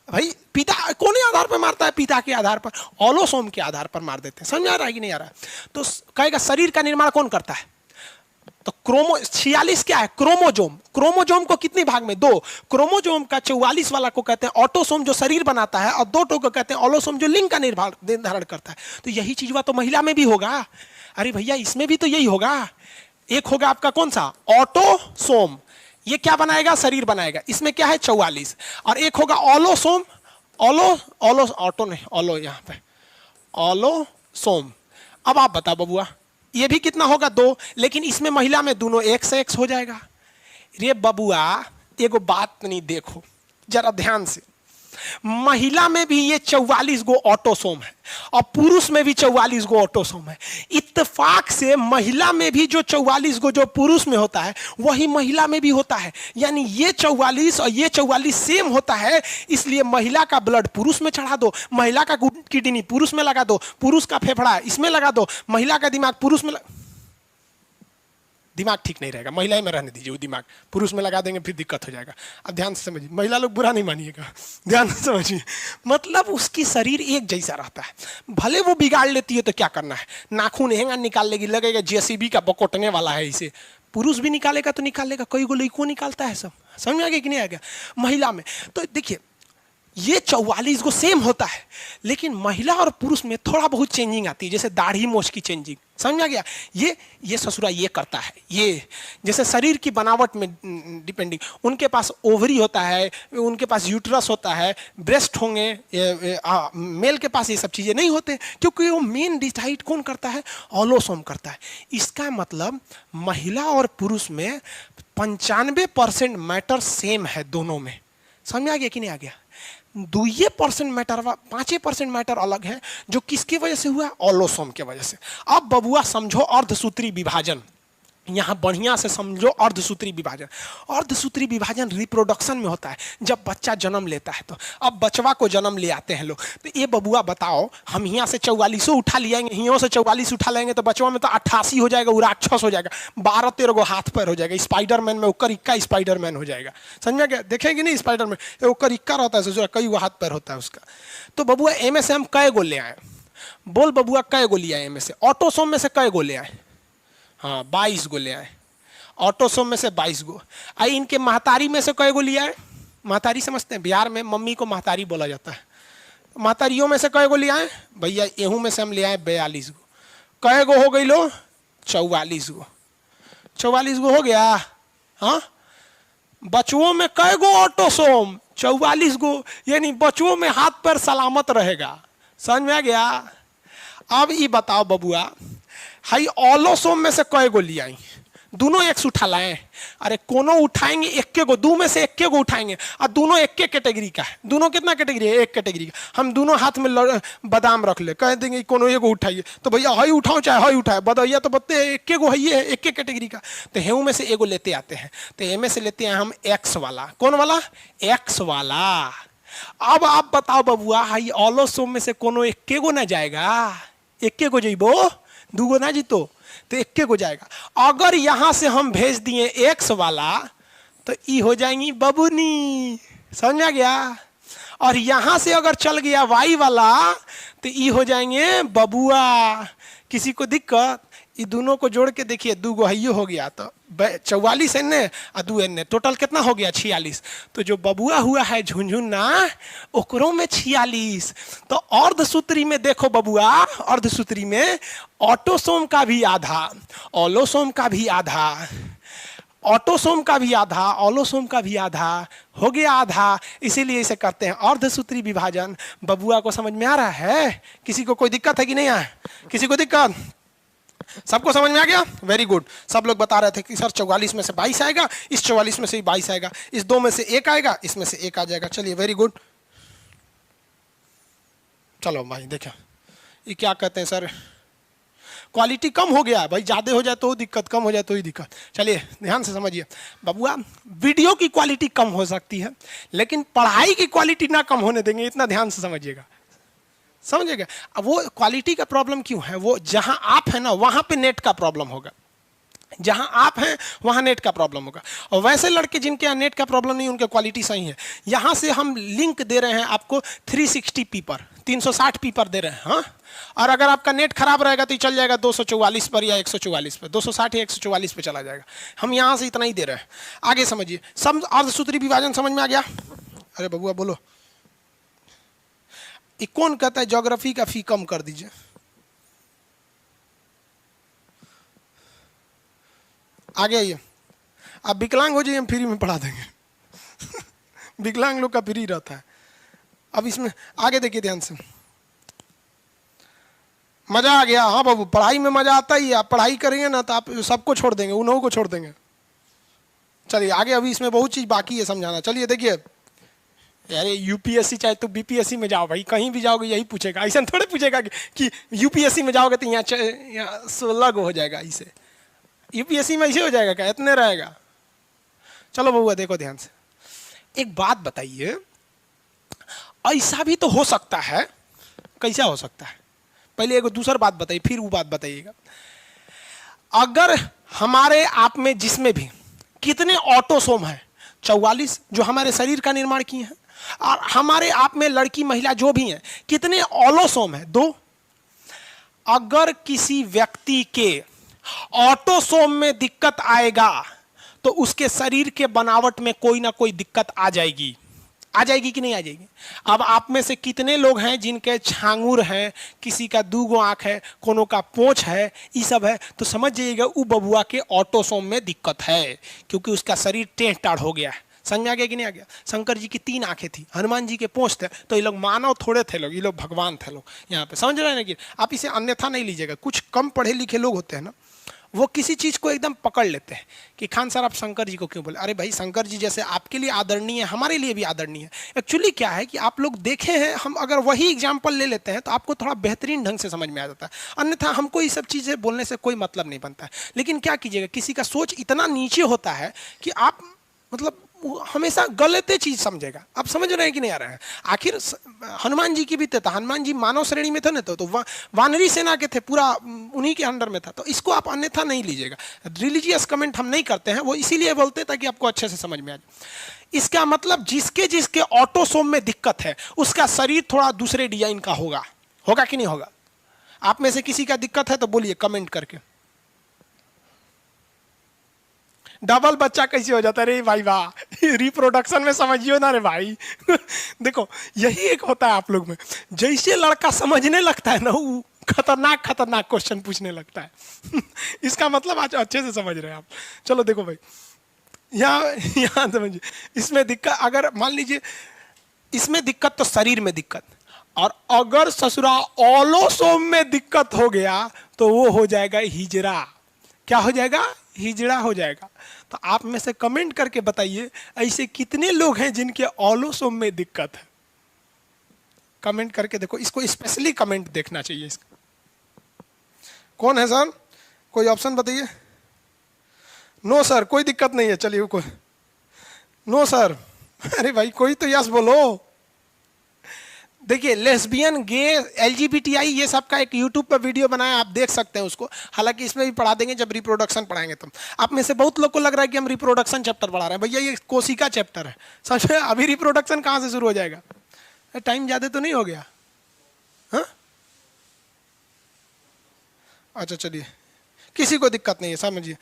भाई। पिता कौन आधार पर मारता है? पिता के आधार पर। ऑलोसोम के आधार पर मार देते हैं। समझ आ रहा है कि नहीं आ रहा है? तो कहेगा शरीर का निर्माण कौन करता है? तो 46 क्या है? क्रोमोजोम। क्रोमोजोम को कितने भाग में? 2। क्रोमोजोम का 44 वाला को कहते हैं ऑटोसोम, जो शरीर बनाता है, और 2 को कहते हैं ऑलोसोम, जो लिंग का निर्धारण करता है। तो यही चीज तो महिला में भी होगा। अरे भैया, इसमें भी तो यही होगा। एक होगा आपका कौन सा? ऑटोसोम, ये क्या बनाएगा? शरीर बनाएगा। इसमें क्या है? 44। और एक होगा ऑलोसोम। ऑटो नहीं, ऑलो, यहां पे ऑलोसोम। अब आप बताओ बबुआ, ये भी कितना होगा? 2। लेकिन इसमें महिला में दोनों एक से एक हो जाएगा। रे बबुआ, एगो बात नहीं देखो जरा ध्यान से, महिला में भी ये 44 गो ऑटोसोम है और पुरुष में भी 44 गो ऑटोसोम है। इत्तेफाक से महिला में भी जो 44 गो जो पुरुष में होता है वही महिला में भी होता है। यानी ये 44 और ये 44 सेम होता है। इसलिए महिला का ब्लड पुरुष में चढ़ा दो, महिला का किडनी पुरुष में लगा दो, पुरुष का फेफड़ा इसमें लगा दो, महिला का दिमाग पुरुष में दिमाग ठीक नहीं रहेगा, महिला में रहने दीजिए। वो दिमाग पुरुष में लगा देंगे फिर दिक्कत हो जाएगा। अब ध्यान से समझिए, महिला लोग बुरा नहीं मानिएगा, ध्यान से समझिए। मतलब उसकी शरीर एक जैसा रहता है। भले वो बिगाड़ लेती है तो क्या करना है, नाखून हेंगा निकाल लेगी, लगेगा जेसीबी का बकोटने वाला है इसे, पुरुष भी निकालेगा तो निकालेगा, कई गो लड़कों निकालता है सब, समझ में आ गया कि नहीं आ गया। महिला में तो देखिए ये 44 को सेम होता है, लेकिन महिला और पुरुष में थोड़ा बहुत चेंजिंग आती है, जैसे दाढ़ी मोछ की चेंजिंग, समझ में आ गया। ये ससुरा ये करता है, ये जैसे शरीर की बनावट में डिपेंडिंग, उनके पास ओवरी होता है, उनके पास यूट्रस होता है, ब्रेस्ट होंगे, मेल के पास ये सब चीज़ें नहीं होते, क्योंकि वो मेन डिसाइड कौन करता है, ऑलोसोम करता है। इसका मतलब महिला और पुरुष में 95% मैटर सेम है दोनों में, समझ में आ गया कि नहीं आ गया। 2% मैटर, 5% मैटर अलग है, जो किसकी वजह से हुआ, ऑलोसोम के वजह से। अब बबुआ समझो अर्धसूत्री विभाजन, यहाँ बढ़िया से समझो अर्धसूत्री विभाजन। अर्धसूत्री विभाजन रिप्रोडक्शन में होता है, जब बच्चा जन्म लेता है। तो अब बचवा को जन्म ले आते हैं लोग, तो ये बबुआ बताओ, हम यहाँ से 44 उठा लियाएंगे, यहाँ से 44 उठा लेंगे तो बचवा में तो 88 हो जाएगा, वो राक्षस हो जाएगा, 12-13 गो हाथ पैर हो जाएगा, स्पाइडरमैन में ओकर इक्का स्पाइडरमैन हो जाएगा, समझ में क्या। देखेंगे नहीं स्पाइडरमैन, ओकर इक्का रहता है, कई गो हाथ पैर होता है उसका। तो बबुआ एम से हम कै गो ले आए, बोल बबुआ कै गो लिया एम से, ऑटोसोम में से कै गो ले आए, हाँ 22 गो ले आए, ऑटोसोम में से 22 गो। आई इनके महतारी में से कई गो लिया है, महतारी समझते हैं, बिहार में मम्मी को महतारी बोला जाता है, महतारियों में से कई गो लिया है भैया, एहू में से हम ले आए 42 गो। कई गो हो गई लो, 44 गो, 44 गो हो गया। हाँ बचुओं में कई गो ऑटोसोम, 44 गो, यानी बचुओं में हाथ पैर सलामत रहेगा, समझ में आ गया। अब ये बताओ बबुआ, हाई ऑलोसोम में से कई गो लिया, दोनों एक उठा लाए, अरे कोनो उठाएंगे एक गो, दो में से एक गो उठाएंगे, और दोनों एक कैटेगरी का है, दोनों कितना कैटेगरी है, एक कैटेगरी का। हम दोनों हाथ में बादाम रख ले, कह देंगे कोनो एगो उठाइए, तो भैया हई उठाओ चाहे हई उठाए, बताइए तो बत्ते एक गो है, ये एक कैटेगरी का। तो हेऊ में से एगो लेते आते हैं, तो ए में से लेते हैं हम एक्स वाला, कौन वाला, एक्स वाला। अब आप बताओ बबुआ, हाई ऑलोसोम में से कोनो एक गो ना जाएगा, एक गो जइबो, दूगो ना जीतो, तो एक को जाएगा। अगर यहां से हम भेज दिए एक्स वाला तो ई हो जाएंगी बबुनी, समझ में आ गया। और यहां से अगर चल गया वाई वाला तो ई हो जाएंगे बबुआ। किसी को दिक्कत, ये दोनों को जोड़ के देखिए, दो गो हइयो हो गया तो 44 एने और 2 एने, टोटल कितना हो गया 46। तो जो बबुआ हुआ है झुनझुना, ओकरों में 46। तो अर्धसूत्री में देखो बबुआ, अर्धसूत्री में ऑटोसोम का भी आधा, ऑलोसोम का भी आधा, ऑटोसोम का भी आधा, ऑलोसोम का भी आधा, हो गया आधा। इसीलिए इसे करते हैं अर्धसूत्री विभाजन। बबुआ को समझ में आ रहा है? किसी को कोई दिक्कत है कि नहीं है? किसी को दिक्कत? सबको समझ में आ गया? Very good. सब लोग बता रहे थे कि सर 44 में से 22 आएगा, इस 44 में से 22 आएगा, इस 2 में से 1 आएगा, इसमें से 1 आ जाएगा। चलिए वेरी गुड। चलो भाई देखो ये क्या कहते हैं सर, क्वालिटी कम हो गया भाई, ज्यादा हो जाए तो दिक्कत, कम हो जाए तो ही दिक्कत। चलिए ध्यान से समझिए बबुआ, वीडियो की क्वालिटी कम हो सकती है लेकिन पढ़ाई की क्वालिटी ना कम होने देंगे, इतना ध्यान से समझिएगा, समझिएगा। अब वो क्वालिटी का प्रॉब्लम क्यों है, वो जहां आप है ना वहां पे नेट का प्रॉब्लम होगा, जहां आप हैं वहां नेट का प्रॉब्लम होगा। और वैसे लड़के जिनके यहाँ नेट का प्रॉब्लम नहीं, उनके क्वालिटी सही है। यहां से हम लिंक दे रहे हैं आपको 360p पर, 360p पर दे रहे हैं। हाँ, और अगर आपका नेट खराब रहेगा तो चल जाएगा 244 पर या 144 पर, 260 या 144 पे चला जाएगा। हम यहां से इतना ही दे रहे हैं। आगे समझिए, सब अर्धसूत्री विभाजन समझ में आ गया? अरे बबुआ बोलो, ये कौन कहता है ज्योग्राफी का फी कम कर दीजिए? आगे आइए, आप विकलांग हो जाइए, हम फ्री में पढ़ा देंगे। विकलांग लोग का फ्री रहता है। अब इसमें आगे देखिए ध्यान से, मजा आ गया? हाँ बाबू, पढ़ाई में मजा आता ही है। आप पढ़ाई करेंगे ना तो आप सबको छोड़ देंगे, उन्हों को छोड़ देंगे। चलिए आगे, अभी इसमें बहुत चीज बाकी है समझाना। चलिए देखिए, अरे यूपीएससी चाहे तो बीपीएससी में जाओ भाई, कहीं भी जाओगे यही पूछेगा। ऐसा थोड़े पूछेगा कि यूपीएससी में जाओगे तो यहाँ 16 हो जाएगा, इसे यूपीएससी में ऐसे हो जाएगा क्या, इतने रहेगा? चलो बबुआ देखो ध्यान से, एक बात बताइए, ऐसा भी तो हो सकता है। कैसा हो सकता है? पहले एक दूसरी बात बताइए, फिर वो बात बताइएगा। अगर हमारे आप में जिसमें भी कितने ऑटोसोम है, 44 जो हमारे शरीर का निर्माण किए हैं, और हमारे आप में लड़की महिला जो भी हैं कितने ऑलोसोम है, 2। अगर किसी व्यक्ति के ऑटोसोम में दिक्कत आएगा तो उसके शरीर के बनावट में कोई ना कोई दिक्कत आ जाएगी। आ जाएगी कि नहीं आ जाएगी? अब आप में से कितने लोग हैं जिनके छांगुर हैं, किसी का 2 आंख है, कोनो का पोंछ है, ये सब है, तो समझ जाइएगा वो बबुआ के ऑटोसोम में दिक्कत है, क्योंकि उसका शरीर टेढ़ टाढ़ हो गया है। समझ में आ गया कि नहीं आ गया? शंकर जी की 3 आंखें थी, हनुमान जी के पोंछ थे, तो ये लोग मानव थोड़े थे, लोग ये लोग भगवान थे लोग यहाँ पे। समझ रहे हैं ना? कि आप इसे अन्यथा नहीं लीजिएगा। कुछ कम पढ़े लिखे लोग होते हैं ना, वो किसी चीज को एकदम पकड़ लेते हैं कि खान सर आप शंकर जी को क्यों बोले? अरे भाई, शंकर जी जैसे आपके लिए आदरणीय है, हमारे लिए भी आदरणीय है। एक्चुअली क्या है कि आप लोग देखे हैं, हम अगर वही एग्जाम्पल ले लेते हैं तो आपको थोड़ा बेहतरीन ढंग से समझ में आ जाता है, अन्यथा हमको ये सब चीजें बोलने से कोई मतलब नहीं बनता है। लेकिन क्या कीजिएगा, किसी का सोच इतना नीचे होता है कि आप मतलब वो हमेशा गलत चीज समझेगा। आप समझ रहे हैं कि नहीं आ रहा है? आखिर हनुमान जी की भी था, हनुमान जी मानव श्रेणी में थे ना, तो वानरी सेना के थे, पूरा उन्हीं के अंडर में था। तो इसको आप अन्यथा नहीं लीजिएगा। रिलीजियस कमेंट हम नहीं करते हैं, वो इसीलिए बोलते हैं ताकि आपको अच्छे से समझ में आ जाए। इसका मतलब जिसके जिसके ऑटोसोम में दिक्कत है उसका शरीर थोड़ा दूसरे डिजाइन का होगा। होगा कि नहीं होगा? आप में से किसी का दिक्कत है तो बोलिए कमेंट करके। डबल बच्चा कैसे हो जाता है? रे भाई वाह, रिप्रोडक्शन में समझियो ना रे भाई। देखो यही एक होता है आप लोग में, जैसे लड़का समझने लगता है ना, वो खतरनाक खतरनाक क्वेश्चन पूछने लगता है। इसका मतलब आज अच्छे से समझ रहे हैं आप। चलो देखो भाई, यहाँ समझिए, इसमें दिक्कत, अगर मान लीजिए इसमें दिक्कत तो शरीर में दिक्कत, और अगर ससुरा ऑलोसोम में दिक्कत हो गया तो वो हो जाएगा हिजड़ा। क्या हो जाएगा? हिजड़ा हो जाएगा। तो आप में से कमेंट करके बताइए ऐसे कितने लोग हैं जिनके ऑलोसोम में दिक्कत है? कमेंट करके देखो, इसको स्पेशली कमेंट देखना चाहिए इसका। कौन है सर? कोई ऑप्शन बताइए। नो सर, कोई दिक्कत नहीं है। चलिए कोई नो सर। अरे भाई कोई तो यस बोलो। देखिए लेस्बियन, गे, एलजीबीटीआई, ये सब का एक यूट्यूब पर वीडियो बनाया, आप देख सकते हैं उसको। हालांकि इसमें भी पढ़ा देंगे जब रिप्रोडक्शन पढ़ाएंगे तब। आप में से बहुत लोग को लग रहा है कि हम रिप्रोडक्शन चैप्टर पढ़ा रहे हैं। भैया ये कोशिका चैप्टर है। समझ में? अभी रिप्रोडक्शन कहाँ से शुरू हो जाएगा? टाइम ज्यादा तो नहीं हो गया? हाँ अच्छा चलिए, किसी को दिक्कत नहीं है, समझिए।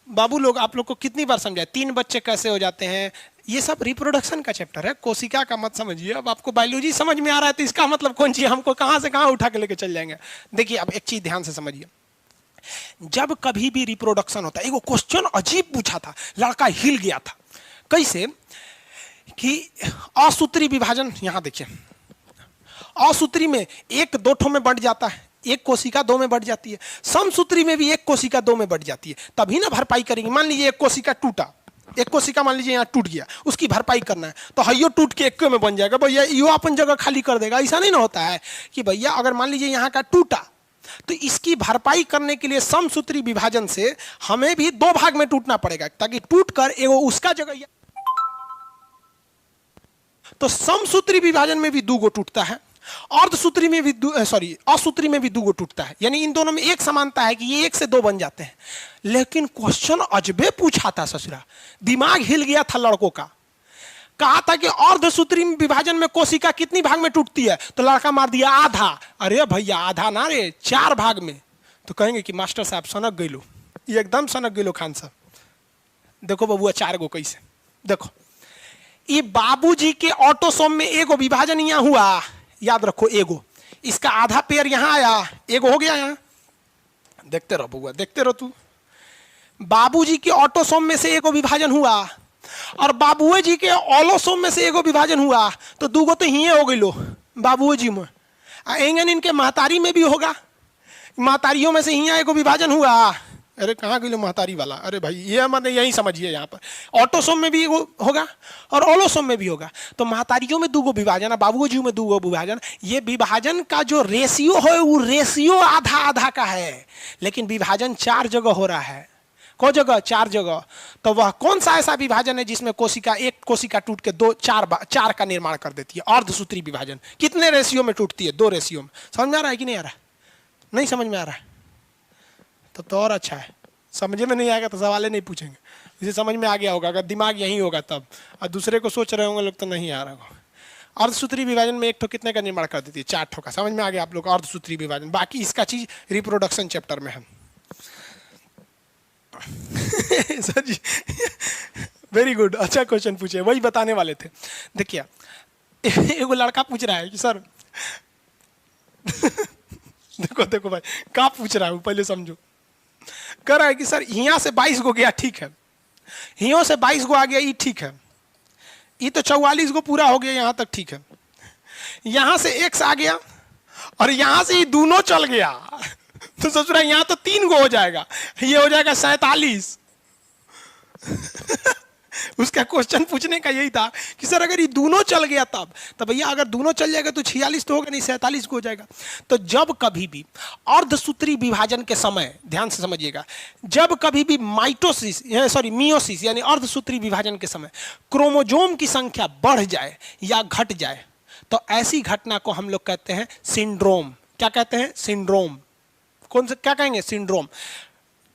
बाबू लोग, आप लोग को कितनी बार समझाए 3 बच्चे कैसे हो जाते हैं? ये सब रिप्रोडक्शन का चैप्टर है, कोशिका का मत समझिए। अब आपको बायोलॉजी समझ में आ रहा है तो इसका मतलब कौन चीज हमको कहां से कहां उठा के लेके चल जाएंगे। देखिए अब एक चीज ध्यान से समझिए, जब कभी भी रिप्रोडक्शन होता है, एक क्वेश्चन अजीब पूछा था, लड़का हिल गया था। कैसे कि असूत्री विभाजन, यहां देखिए, असूत्री में 1 2 ठो में बढ़ जाता है, एक कोशिका 2 में बढ़ जाती है। समसूत्री में भी 1 कोशिका 2 में बढ़ जाती है, तभी ना भरपाई करेंगे। मान लीजिए एक कोशिका टूटा, एक कोशिका मान लीजिए यहाँ टूट गया, उसकी भरपाई करना है तो हयो टूट के 1 में बन जाएगा। भैया यो अपन जगह खाली कर देगा, ऐसा नहीं ना होता है कि भैया अगर मान लीजिए यहाँ का टूटा तो इसकी भरपाई करने के लिए समसूत्री विभाजन से हमें भी 2 भाग में टूटना पड़ेगा, ताकि टूट कर एगो उसका जगह। तो समसूत्री विभाजन में भी 2 गो टूटता है, अर्धसूत्री में भी असूत्री में भी 2 गो टूटता है। यानी इन दोनों में एक समानता है कि ये 1 से 2 बन जाते हैं। लेकिन क्वेश्चन अजबे पूछा था ससुरा, दिमाग हिल गया था लड़कों का। कहा था कि अर्धसूत्री विभाजन में कोशिका कितनी भाग में टूटती है? तो लड़का मार दिया आधा। अरे भैया आधा ना रे, 4 भाग में। तो कहेंगे कि मास्टर साहब सनक गइलो, ये एकदम सनक गइलो खान साहब। देखो बबुआ 4 गो कैसे, देखो ये बाबूजी के ऑटोसोम में एगो विभाजन यहाँ हुआ, याद रखो एगो, इसका आधा पेयर यहाँ आया, एगो हो गया यहाँ। देखते रहो बबुआ, देखते रहो तू। बाबूजी के ऑटोसोम में से एगो विभाजन हुआ और बाबूए जी के ऑलोसोम में से एगो विभाजन हुआ, तो 2 गो तो ही हो गई लो बाबूए जी में। एंगन इनके महतारी में भी होगा, महतारियों में से ही एगो विभाजन हुआ। अरे कहाँ गई लो महतारी वाला? अरे भाई ये मैंने यही समझिए, यहाँ पर ऑटोसोम में भी होगा और ओलोसोम में भी होगा। तो महतारियों में 2 गो विभाजन है, बाबूजी में 2 गो विभाजन। ये विभाजन का जो रेशियो है वो रेशियो आधा आधा का है, लेकिन विभाजन 4 जगह हो रहा है। को जगह? 4 जगह। तो वह कौन सा ऐसा विभाजन है जिसमें कोशिका, एक कोशिका टूट के 4 का निर्माण कर देती है? अर्धसूत्री विभाजन। कितने रेशियो में टूटती है? 2 रेशियो में। समझ में आ रहा है कि नहीं आ रहा? नहीं समझ में आ रहा है तो और अच्छा है। समझे में नहीं आएगा तो सवाल नहीं पूछेंगे, इसे समझ में आ गया होगा अगर दिमाग यही होगा तब। और दूसरे को सोच रहे होंगे लोग तो नहीं आ रहा होगा। अर्धसूत्री विभाजन में 1 ठो कितने का निर्माण कर देती है? 4 ठो का। समझ में आ गया आप लोग अर्धसूत्री विभाजन। बाकी इसका चीज रिप्रोडक्शन चैप्टर में है। सर जी वेरी गुड, अच्छा क्वेश्चन पूछे, वही बताने वाले थे। देखिए एगो लड़का पूछ रहा है कि सर देखो देखो भाई कहाँ पूछ रहा है वो पहले समझो। कह रहा है कि सर यहाँ से 22 गो गया ठीक है, यहाँ से 22 गो आ गया, ये ठीक है, ये तो 44 गो पूरा हो गया यहाँ तक ठीक है, यहाँ से x आ गया और यहाँ से ये दोनों चल गया तो सोच रहा है यहाँ तो 3 गो हो जाएगा, ये हो जाएगा 47। उसका क्वेश्चन पूछने का यही था कि सर अगर ये दोनों चल गया तब भैया अगर दोनों चल जाएगा तो 46 तो होगा नहीं, 47 को हो जाएगा। तो जब कभी भी अर्धसूत्री विभाजन के समय, ध्यान से समझिएगा, जब कभी भी मियोसिस यानी अर्धसूत्री विभाजन के समय क्रोमोजोम की संख्या बढ़ जाए या घट जाए तो ऐसी घटना को हम लोग कहते हैं सिंड्रोम। क्या कहते हैं? सिंड्रोम। कौन सा क्या कहेंगे? सिंड्रोम।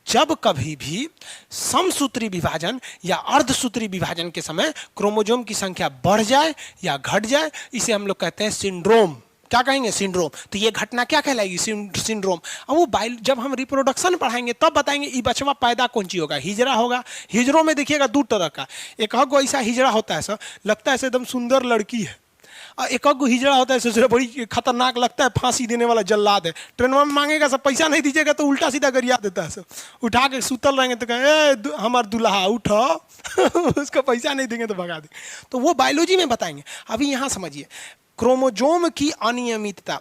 जब कभी भी समसूत्री विभाजन या अर्धसूत्री विभाजन के समय क्रोमोजोम की संख्या बढ़ जाए या घट जाए, इसे हम लोग कहते हैं सिंड्रोम। क्या कहेंगे? सिंड्रोम। तो ये घटना क्या कहलाएगी? सिंड्रोम। अब वो जब हम रिप्रोडक्शन पढ़ाएंगे तब बताएंगे ये बचवा पैदा कौन सी होगा, हिजड़ा होगा। हिजड़ों में देखिएगा 2 तरह का, एक ऐसा हिजड़ा होता है सर, लगता है एकदम सुंदर लड़की है, एक हिजड़ा होता है ससुर बड़ी खतरनाक लगता है, फांसी देने वाला जल्लाद है, ट्रेन में मांगेगा सब, पैसा नहीं दीजिएगा तो उल्टा सीधा गरिया देता है सब, उठा के सुतल रहेंगे तो कहें हमार दुल्हा उठो उसको पैसा नहीं देंगे तो भगा दे। तो वो बायोलॉजी में बताएंगे। अभी यहाँ समझिए, क्रोमोजोम की अनियमितता,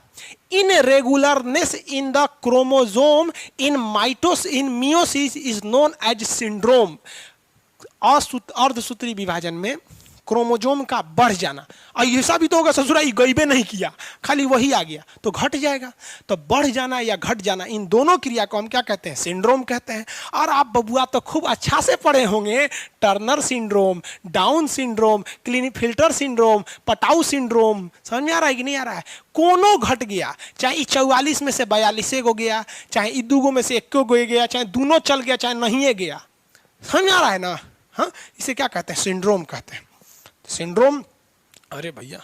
irregularness in the chromosome in meiosis is known as syndrome. अर्धसूत्री विभाजन में क्रोमोजोम का बढ़ जाना, और ऐसा भी तो होगा ससुरा ये गईबे नहीं किया, खाली वही आ गया तो घट जाएगा। तो बढ़ जाना या घट जाना, इन दोनों क्रिया को हम क्या कहते हैं? सिंड्रोम कहते हैं। और आप बबुआ तो खूब अच्छा से पढ़े होंगे, Turner syndrome, Down syndrome, Klinefelter syndrome, Patau syndrome. समझ में आ रहा है कि नहीं आ रहा है? कोनो घट गया, चाहे 44 में से 42 गो गया, चाहे 2 गो में से 1 गो गया, चाहे दोनों चल गया, चाहे नहीं गया। समझ में आ रहा है ना? हाँ, इसे क्या कहते हैं? सिंड्रोम कहते हैं। सिंड्रोम, अरे भैया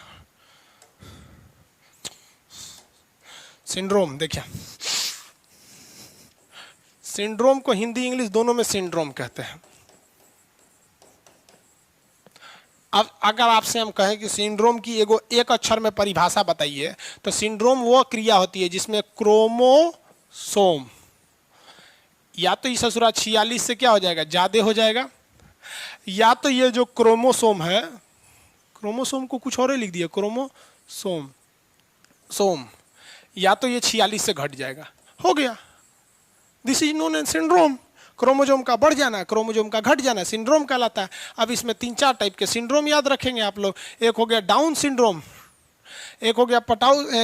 सिंड्रोम देखिए, सिंड्रोम को हिंदी इंग्लिश दोनों में सिंड्रोम कहते हैं। अब अगर आपसे हम कहें कि सिंड्रोम की एक अक्षर में परिभाषा बताइए, तो सिंड्रोम वो क्रिया होती है जिसमें क्रोमोसोम या तो ये ससुरा 46 से क्या हो जाएगा? ज्यादा हो जाएगा, या तो ये जो क्रोमोसोम है, क्रोमोसोम को कुछ और ही लिख दिया, सोम, या तो ये 46 से घट जाएगा, हो गया। This is known as syndrome. Chromosome का बढ़ जाना, क्रोमोजोम का घट जाना सिंड्रोम कहलाता है। अब इसमें 3-4 टाइप के सिंड्रोम याद रखेंगे आप लोग। एक हो गया डाउन सिंड्रोम, एक हो गया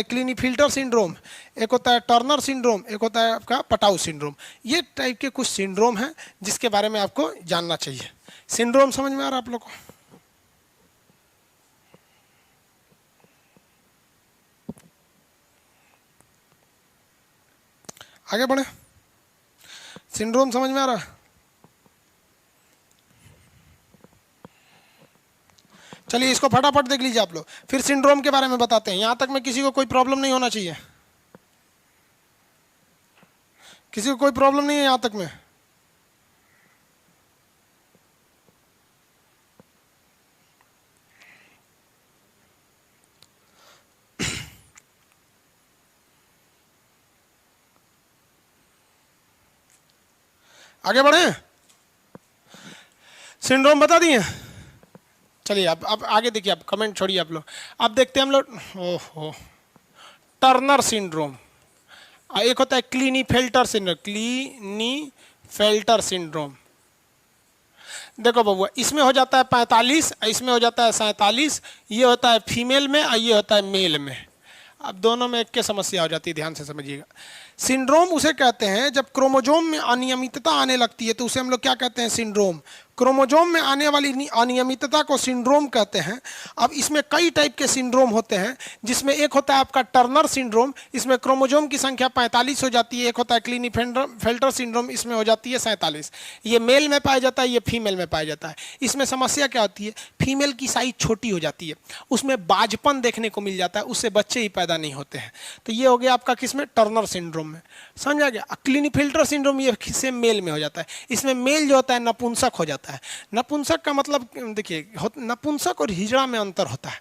क्लिनीफिल्टर सिंड्रोम, एक होता है टर्नर सिंड्रोम, एक होता है आपका पटाउ सिंड्रोम। ये टाइप के कुछ सिंड्रोम हैं जिसके बारे में आपको जानना चाहिए। सिंड्रोम समझ में आ रहा है आप लोग को? आगे बढ़े, सिंड्रोम समझ में आ रहा है? चलिए इसको फटाफट देख लीजिए आप लोग, फिर सिंड्रोम के बारे में बताते हैं। यहां तक में किसी को कोई प्रॉब्लम नहीं होना चाहिए, किसी को कोई प्रॉब्लम नहीं है यहां तक में? आगे बढ़े, सिंड्रोम बता दिए। चलिए अब आगे देखिए, आप कमेंट छोड़िए आप लोग। अब देखते हैं हम लोग, ओहो, टर्नर सिंड्रोम, एक होता है क्लिनीफेल्टर सिंड्रोम, क्लिनीफेल्टर सिंड्रोम। देखो बबुआ, इसमें हो जाता है 45, इसमें हो जाता है 47, ये होता है फीमेल में और ये होता है मेल में। अब दोनों में एक के समस्या हो जाती है, ध्यान से समझिएगा। सिंड्रोम उसे कहते हैं जब क्रोमोजोम में अनियमितता आने लगती है, तो उसे हम लोग क्या कहते हैं? सिंड्रोम। क्रोमोजोम में आने वाली अनियमितता को सिंड्रोम कहते हैं। अब इसमें कई टाइप के सिंड्रोम होते हैं, जिसमें एक होता है आपका टर्नर सिंड्रोम, इसमें क्रोमोजोम की संख्या 45 हो जाती है। एक होता है क्लीनीफेल्टर सिंड्रोम, इसमें हो जाती है 47। ये मेल में पाया जाता है, ये फीमेल में पाया जाता है। इसमें समस्या क्या होती है, फीमेल की साइज छोटी हो जाती है, उसमें बाजपन देखने को मिल जाता है, उससे बच्चे ही पैदा नहीं होते हैं। तो ये हो गया आपका किसमें, टर्नर सिंड्रोम में, समझा गया। क्लीनीफेल्टर सिंड्रोम ये किससे, मेल में हो जाता है। इसमें मेल जो होता है नपुंसक हो जाता है। नपुंसक का मतलब देखिए, नपुंसक और हिजड़ा में अंतर होता है।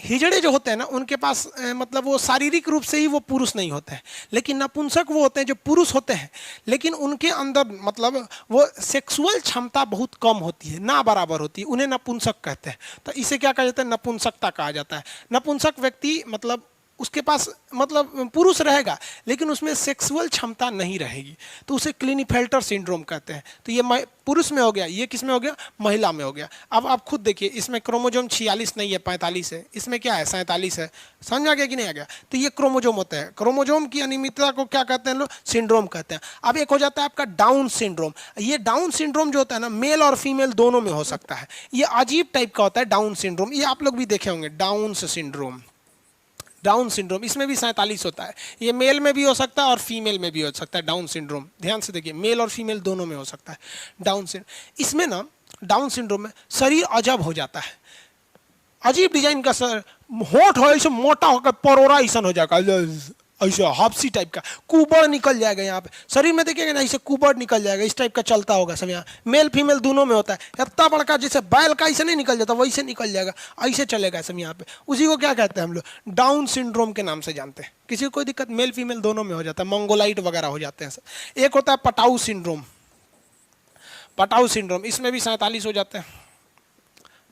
हिजड़े जो होते हैं ना, उनके पास मतलब वो शारीरिक रूप से ही वो पुरुष नहीं होते हैं, लेकिन नपुंसक वो होते हैं जो पुरुष होते हैं, लेकिन उनके अंदर मतलब वो सेक्सुअल क्षमता बहुत कम होती है, ना बराबर होती है, उन्हें नपुंसक कहते हैं। तो इसे क्या कहा जाता है, नपुंसकता कहा जाता है। नपुंसक व्यक्ति मतलब उसके पास मतलब पुरुष रहेगा, लेकिन उसमें सेक्सुअल क्षमता नहीं रहेगी, तो उसे क्लीनीफेल्टर सिंड्रोम कहते हैं। तो ये पुरुष में हो गया, ये किस में हो गया, महिला में हो गया। अब आप खुद देखिए, इसमें क्रोमोजोम 46 नहीं है, 45 है, इसमें क्या है, 47 है। समझ आ गया कि नहीं आ गया। तो ये क्रोमोजोम होते हैं। क्रोमोजोम की अनियमितता को क्या कहते हैं लोग, सिंड्रोम कहते हैं। अब एक हो जाता है आपका डाउन सिंड्रोम। ये डाउन सिंड्रोम जो होता है ना, मेल और फीमेल दोनों में हो सकता है। ये अजीब टाइप का होता है डाउन सिंड्रोम, ये आप लोग भी देखे होंगे, डाउन सिंड्रोम। डाउन सिंड्रोम इसमें भी 47 होता है। ये मेल में भी हो सकता है और फीमेल में भी हो सकता है डाउन सिंड्रोम। ध्यान से देखिए, मेल और फीमेल दोनों में हो सकता है डाउन सिंड्रोम। इसमें ना डाउन सिंड्रोम में शरीर अजब हो जाता है, अजीब डिजाइन का सर, होठ हो ऐसे मोटा होकर परोरा ऐसा हो जाएगा, ऐसा हाफसी टाइप का, कुबड़ निकल जाएगा यहाँ पे शरीर में, देखिएगा ना ऐसे कुबड़ निकल जाएगा, इस टाइप का चलता होगा सब। यहाँ मेल फीमेल दोनों में होता है। इतना बड़का जैसे बैल का ऐसे नहीं निकल जाता, वैसे निकल जाएगा, ऐसे चलेगा सब यहाँ पे। उसी को क्या कहते हैं हम लोग, डाउन सिंड्रोम के नाम से जानते हैं। किसी को कोई दिक्कत, मेल फीमेल दोनों में हो जाता है, मंगोलाइट वगैरह हो जाते हैं सब। एक होता है पटाऊ सिंड्रोम। पटाऊ सिंड्रोम इसमें भी 47 हो जाते हैं।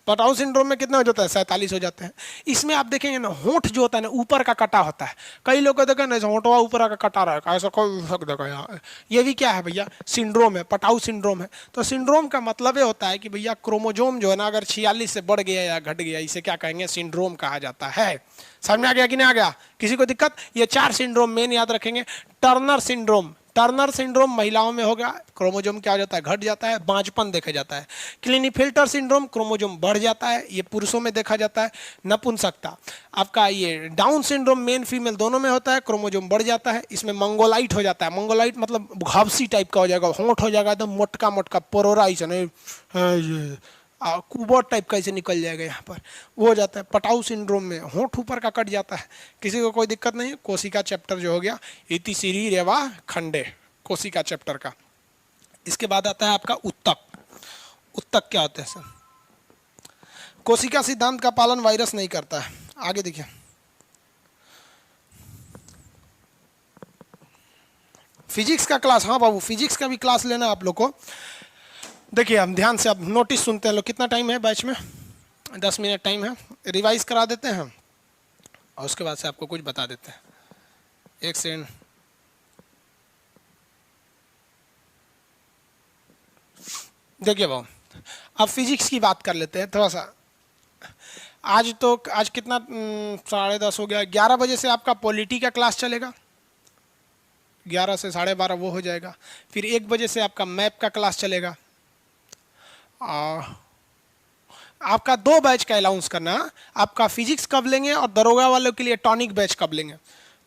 पटाऊ सिंड्रोम में कितना हो जाता है, 47 हो जाते हैं। इसमें आप देखेंगे ना, होंठ जो होता है ना ऊपर का कटा होता है। कई लोग को देखा ना, होंठवा ऊपर का कटा रहा है, ऐसा कोई देखो यहाँ, ये भी क्या है भैया, सिंड्रोम है, पटाऊ सिंड्रोम है। तो सिंड्रोम का मतलब ये होता है कि भैया क्रोमोजोम जो है ना, अगर 46 से बढ़ गया या घट गया, इसे क्या कहेंगे, सिंड्रोम कहा जाता है। समझ में आ गया कि नहीं आ गया, किसी को दिक्कत। ये 4 सिंड्रोम मेन याद रखेंगे। टर्नर सिंड्रोम, टर्नर सिंड्रोम महिलाओं में होगा, क्रोमोजोम क्या हो जाता है, घट जाता है, बांझपन देखा जाता है। क्लीनीफेल्टर सिंड्रोम क्रोमोजोम बढ़ जाता है, ये पुरुषों में देखा जाता है, नपुंसकता। आपका ये डाउन सिंड्रोम मेन फीमेल दोनों में होता है, क्रोमोजोम बढ़ जाता है, इसमें मंगोलाइट हो जाता है। मंगोलाइट मतलब घावसी टाइप का हो जाएगा, होंठ हो जाएगा एकदम मोटका मोटका, पोरोरा कुबड़ टाइप का ऐसे निकल जाएगा यहाँ पर, वो हो जाता है। पटाऊ सिंड्रोम में होंठ ऊपर का कट जाता है, किसी को कोई दिक्कत नहीं है। कोशिका चैप्टर जो हो गया, इति शरीर वा खंडे, कोशिका चैप्टर का। इसके बाद आता है आपका उत्तक। उत्तक क्या होता है सर, कोशिका सिद्धांत का पालन वायरस नहीं करता है। आगे देखिए, फिजिक्स का क्लास, हाँ बाबू फिजिक्स का भी क्लास लेना आप लोग को। देखिए हम ध्यान से, आप नोटिस सुनते हैं लोग। कितना टाइम है बैच में, 10 मिनट टाइम है, रिवाइज करा देते हैं और उसके बाद से आपको कुछ बता देते हैं। एक सेकंड, देखिए बाबू अब फिजिक्स की बात कर लेते हैं थोड़ा सा। आज कितना 10:30 हो गया। 11 बजे से आपका पॉलिटी का क्लास चलेगा, 11 से 12:30 वो हो जाएगा। फिर 1 बजे से आपका मैप का क्लास चलेगा। आपका 2 बैच का अलाउंस करना, आपका फिजिक्स कब लेंगे और दरोगा वालों के लिए टॉनिक बैच कब लेंगे।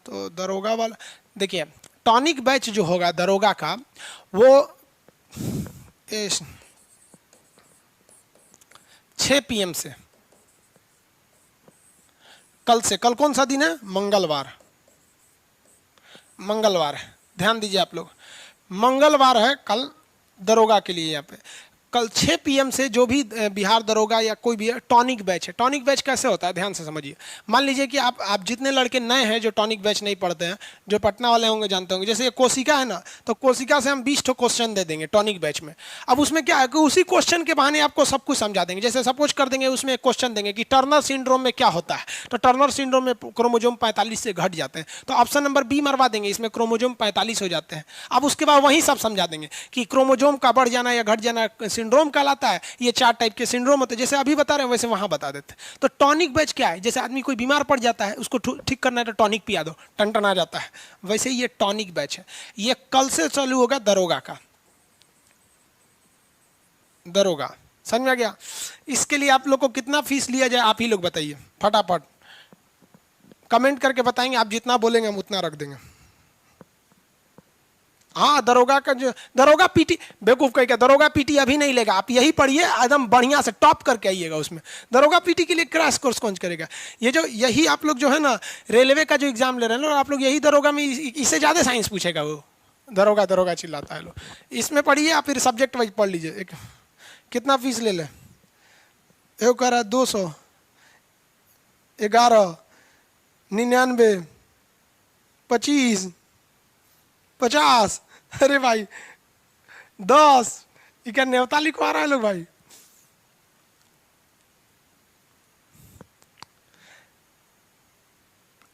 तो दरोगा वाला देखिए, टॉनिक बैच जो होगा दरोगा का, वो 6 PM से, कल कौन सा दिन है, मंगलवार। मंगलवार है, ध्यान दीजिए आप लोग, मंगलवार है कल दरोगा के लिए। यहाँ पे कल 6 PM से जो भी बिहार दरोगा या कोई भी टॉनिक बैच है। टॉनिक बैच कैसे होता है, ध्यान से समझिए। मान लीजिए कि आप जितने लड़के नए हैं जो टॉनिक बैच नहीं पढ़ते हैं, जो पटना वाले होंगे जानते होंगे, जैसे ये कोशिका है ना, तो कोशिका से हम 20 क्वेश्चन दे देंगे टॉनिक बैच में। अब उसमें क्या है कि उसी क्वेश्चन के बहाने आपको सब कुछ समझा देंगे। जैसे सपोज कर देंगे, उसमें एक क्वेश्चन देंगे कि टर्नर सिंड्रोम में क्या होता है, तो टर्नर सिंड्रोम में क्रोमोजोम 45 से घट जाते हैं, तो ऑप्शन नंबर बी मरवा देंगे, इसमें क्रोमोजोम 45 हो जाते हैं। अब उसके बाद वही सब समझा देंगे कि क्रोमोजोम का बढ़ जाना या घट जाना सिंड्रोम कहलाता है। ये 4 टाइप के सिंड्रोम होते हैं, जैसे अभी बता रहे हैं वैसे वहां बता देते हैं। तो टॉनिक बैच क्या है, जैसे आदमी कोई बीमार पड़ जाता है, उसको ठीक करना है तो टॉनिक पिया दो, टन आ जाता है, वैसे ये टॉनिक बैच है। ये कल से चालू होगा दरोगा का। दरोगा। समझ में आ गया? इसके लिए आप लोग को कितना फीस लिया जाए आप ही लोग बताइए फटाफट, कमेंट करके बताएंगे। आप जितना बोलेंगे हम उतना रख देंगे। हाँ, दरोगा का जो दरोगा पीटी, बेवकूफ कह के दरोगा पीटी अभी नहीं लेगा, आप यही पढ़िए एकदम बढ़िया से टॉप करके आइएगा उसमें। दरोगा पीटी के लिए क्रैश कोर्स कौन करेगा? ये जो यही आप लोग जो है ना रेलवे का जो एग्जाम ले रहे हैं ना, आप लोग यही दरोगा में इससे ज्यादा साइंस पूछेगा वो। दरोगा दरोगा चिल्लाता है लो, इसमें पढ़िए आप, फिर सब्जेक्ट वाइज पढ़ लीजिए। एक कितना फीस ले ले? एक कह रहा 200, 11, 99, 25, 50। अरे भाई 10, ये क्या न्योता लिखवा रहा है लोग भाई?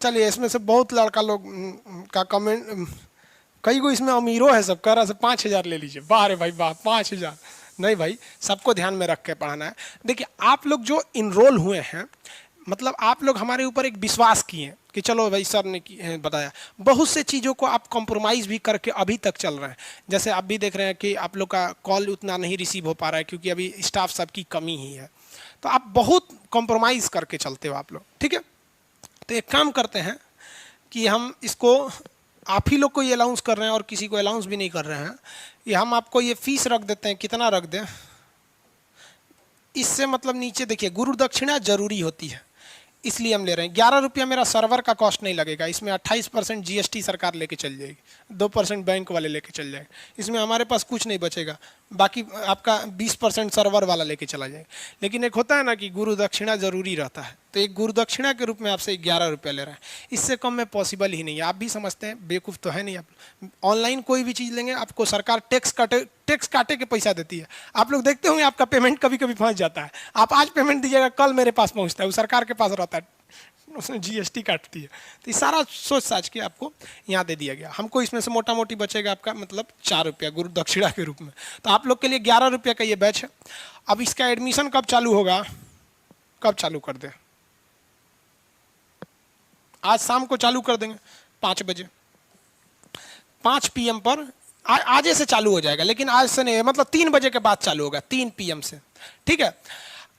चलिए, इसमें से बहुत लड़का लोग का कमेंट, कई को इसमें अमीरों है सब, कह रहा है 5,000 ले लीजिए। वाह रे भाई वाह, 5,000। नहीं भाई, सबको ध्यान में रख के पढ़ाना है। देखिए आप लोग जो इनरोल हुए हैं, मतलब आप लोग हमारे ऊपर एक विश्वास किए कि चलो भाई सर ने बताया, बहुत से चीज़ों को आप कॉम्प्रोमाइज़ भी करके अभी तक चल रहे हैं। जैसे आप भी देख रहे हैं कि आप लोग का कॉल उतना नहीं रिसीव हो पा रहा है क्योंकि अभी स्टाफ सबकी कमी ही है, तो आप बहुत कॉम्प्रोमाइज़ करके चलते हो आप लोग, ठीक है। तो एक काम करते हैं कि हम इसको आप ही लोग को ये अलाउंस कर रहे हैं और किसी को अलाउंस भी नहीं कर रहे हैं, ये हम आपको ये फीस रख देते हैं। कितना रख दें? इससे मतलब नीचे देखिए, गुरु दक्षिणा जरूरी होती है इसलिए हम ले रहे हैं। 11 रुपया मेरा सर्वर का कॉस्ट नहीं लगेगा, इसमें 28% जीएसटी सरकार लेके चल जाएगी, 2% बैंक वाले लेके चल जाएंगे, इसमें हमारे पास कुछ नहीं बचेगा, बाकी आपका 20% सर्वर वाला लेके चला जाएगा। लेकिन एक होता है ना कि गुरु दक्षिणा जरूरी रहता है, तो एक गुरु दक्षिणा के रूप में आपसे 11 रुपया ले रहे हैं, इससे कम में पॉसिबल ही नहीं है। आप भी समझते हैं, बेवकूफ़ तो है नहीं आप। ऑनलाइन कोई भी चीज़ लेंगे आपको सरकार टैक्स काटे के पैसा देती है। आप लोग देखते होंगे आपका पेमेंट कभी कभी फंस जाता है, आप आज पेमेंट दीजिएगा कल मेरे पास पहुंचता है, वो सरकार के पास रहता है, उसने जीएसटी काटती है। तो ये सारा सोच साच के आपको यहाँ दे दिया गया। हमको इसमें से मोटा मोटी बचेगा आपका मतलब 4 रुपया गुरु दक्षिणा के रूप में। तो आप लोग के लिए 11 रुपये का ये बैच है। अब इसका एडमिशन कब चालू होगा, कब चालू कर दे? आज शाम को चालू कर देंगे 5 बजे, 5 PM पर आज से चालू हो जाएगा, लेकिन आज से नहीं, मतलब 3 बजे के बाद चालू होगा, 3 PM से, ठीक है।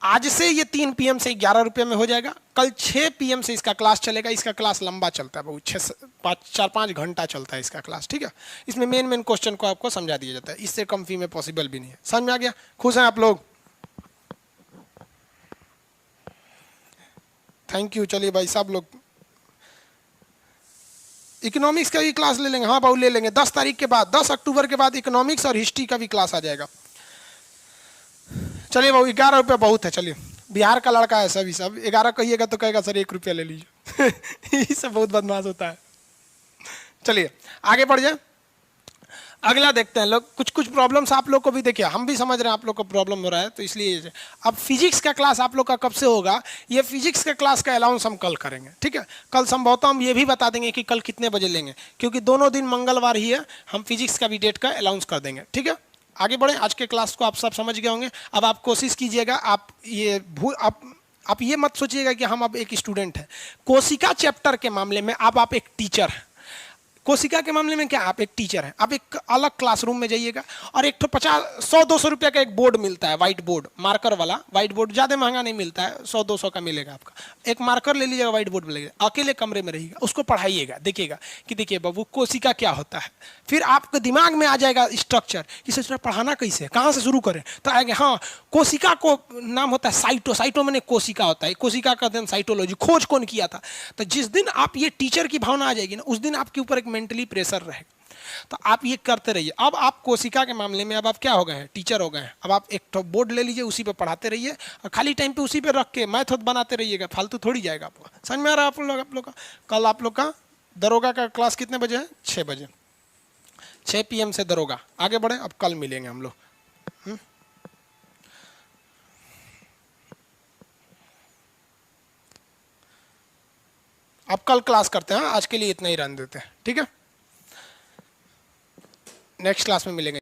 आज से ये 3 PM से 11 रुपये में हो जाएगा। कल 6 PM से इसका क्लास चलेगा। इसका क्लास लंबा चलता है, बहुत 4-5 घंटा चलता है इसका क्लास, ठीक है। इसमें मेन क्वेश्चन को आपको समझा दिया जाता है, इससे कम फी में पॉसिबल भी नहीं है। समझ में आ गया? खुश हैं आप लोग? Thank you. चलिए भाई सब लोग इकोनॉमिक्स का भी क्लास ले लेंगे। हाँ बाबू ले लेंगे, 10 तारीख के बाद, 10 अक्टूबर के बाद इकोनॉमिक्स और हिस्ट्री का भी क्लास आ जाएगा। चलिए बाबू 11 रुपये बहुत है। चलिए, बिहार का लड़का है सभी, सब 11 कहिएगा तो कहेगा सर 1 रुपया ले लीजिए। इससे बहुत बदमाश होता है। चलिए आगे बढ़ जाए, अगला देखते हैं लोग। कुछ कुछ प्रॉब्लम्स आप लोग को भी देखिए, हम भी समझ रहे हैं आप लोग को प्रॉब्लम हो रहा है, तो इसलिए अब फिजिक्स का क्लास आप लोग का कब से होगा? ये फिजिक्स का क्लास का अलाउंस हम कल करेंगे, ठीक है। कल संभवतः हम ये भी बता देंगे कि कल कितने बजे लेंगे, क्योंकि दोनों दिन मंगलवार ही है। हम फिजिक्स का भी डेट का अलाउंस कर देंगे, ठीक है। आगे बढ़े, आज के क्लास को आप सब समझ गए होंगे। अब आप कोशिश कीजिएगा, आप ये मत सोचिएगा कि हम अब एक स्टूडेंट हैं। कोशिका चैप्टर के मामले में आप एक टीचर हैं। कोशिका के मामले में क्या, आप एक टीचर हैं। आप एक अलग क्लासरूम में जाइएगा और एक तो 100-200 रुपये का एक बोर्ड मिलता है, व्हाइट बोर्ड, मार्कर वाला व्हाइट बोर्ड, ज़्यादा महंगा नहीं मिलता है, 100-200 का मिलेगा आपका। एक मार्कर ले लीजिएगा, व्हाइट बोर्ड में लगेगा, अकेले कमरे में रहिएगा, उसको पढ़ाइएगा, देखिएगा कि देखिए बाबू कोशिका क्या होता है। फिर आपके दिमाग में आ जाएगा स्ट्रक्चर कि सर पढ़ाना कैसे है, कहाँ से शुरू करें, तो आएंगे हाँ कोशिका को नाम होता है साइटो मैंने कोशिका होता है, कोशिका का अध्ययन साइटोलॉजी, खोज कौन किया था। तो जिस दिन आप ये टीचर की भावना आ जाएगी ना, उस दिन आपके ऊपर एक मेंटली प्रेशर रहेगा। तो आप ये करते रहिए। अब आप कोशिका के मामले में अब आप क्या हो गए हैं, टीचर हो गए हैं। अब आप एक तो बोर्ड ले लीजिए, उसी पे पढ़ाते रहिए और खाली टाइम पे उसी पे रख के मैथ बनाते रहिएगा, फालतू थोड़ी जाएगा आपको। समझ में आ रहा है आप लोग का? कल आप लोग का दरोगा का क्लास कितने बजे है? 6 बजे, 6 PM से दरोगा। आगे बढ़े, अब कल मिलेंगे हम लोग। अब कल क्लास करते हैं, आज के लिए इतना ही रहने देते हैं, ठीक है। नेक्स्ट क्लास में मिलेंगे।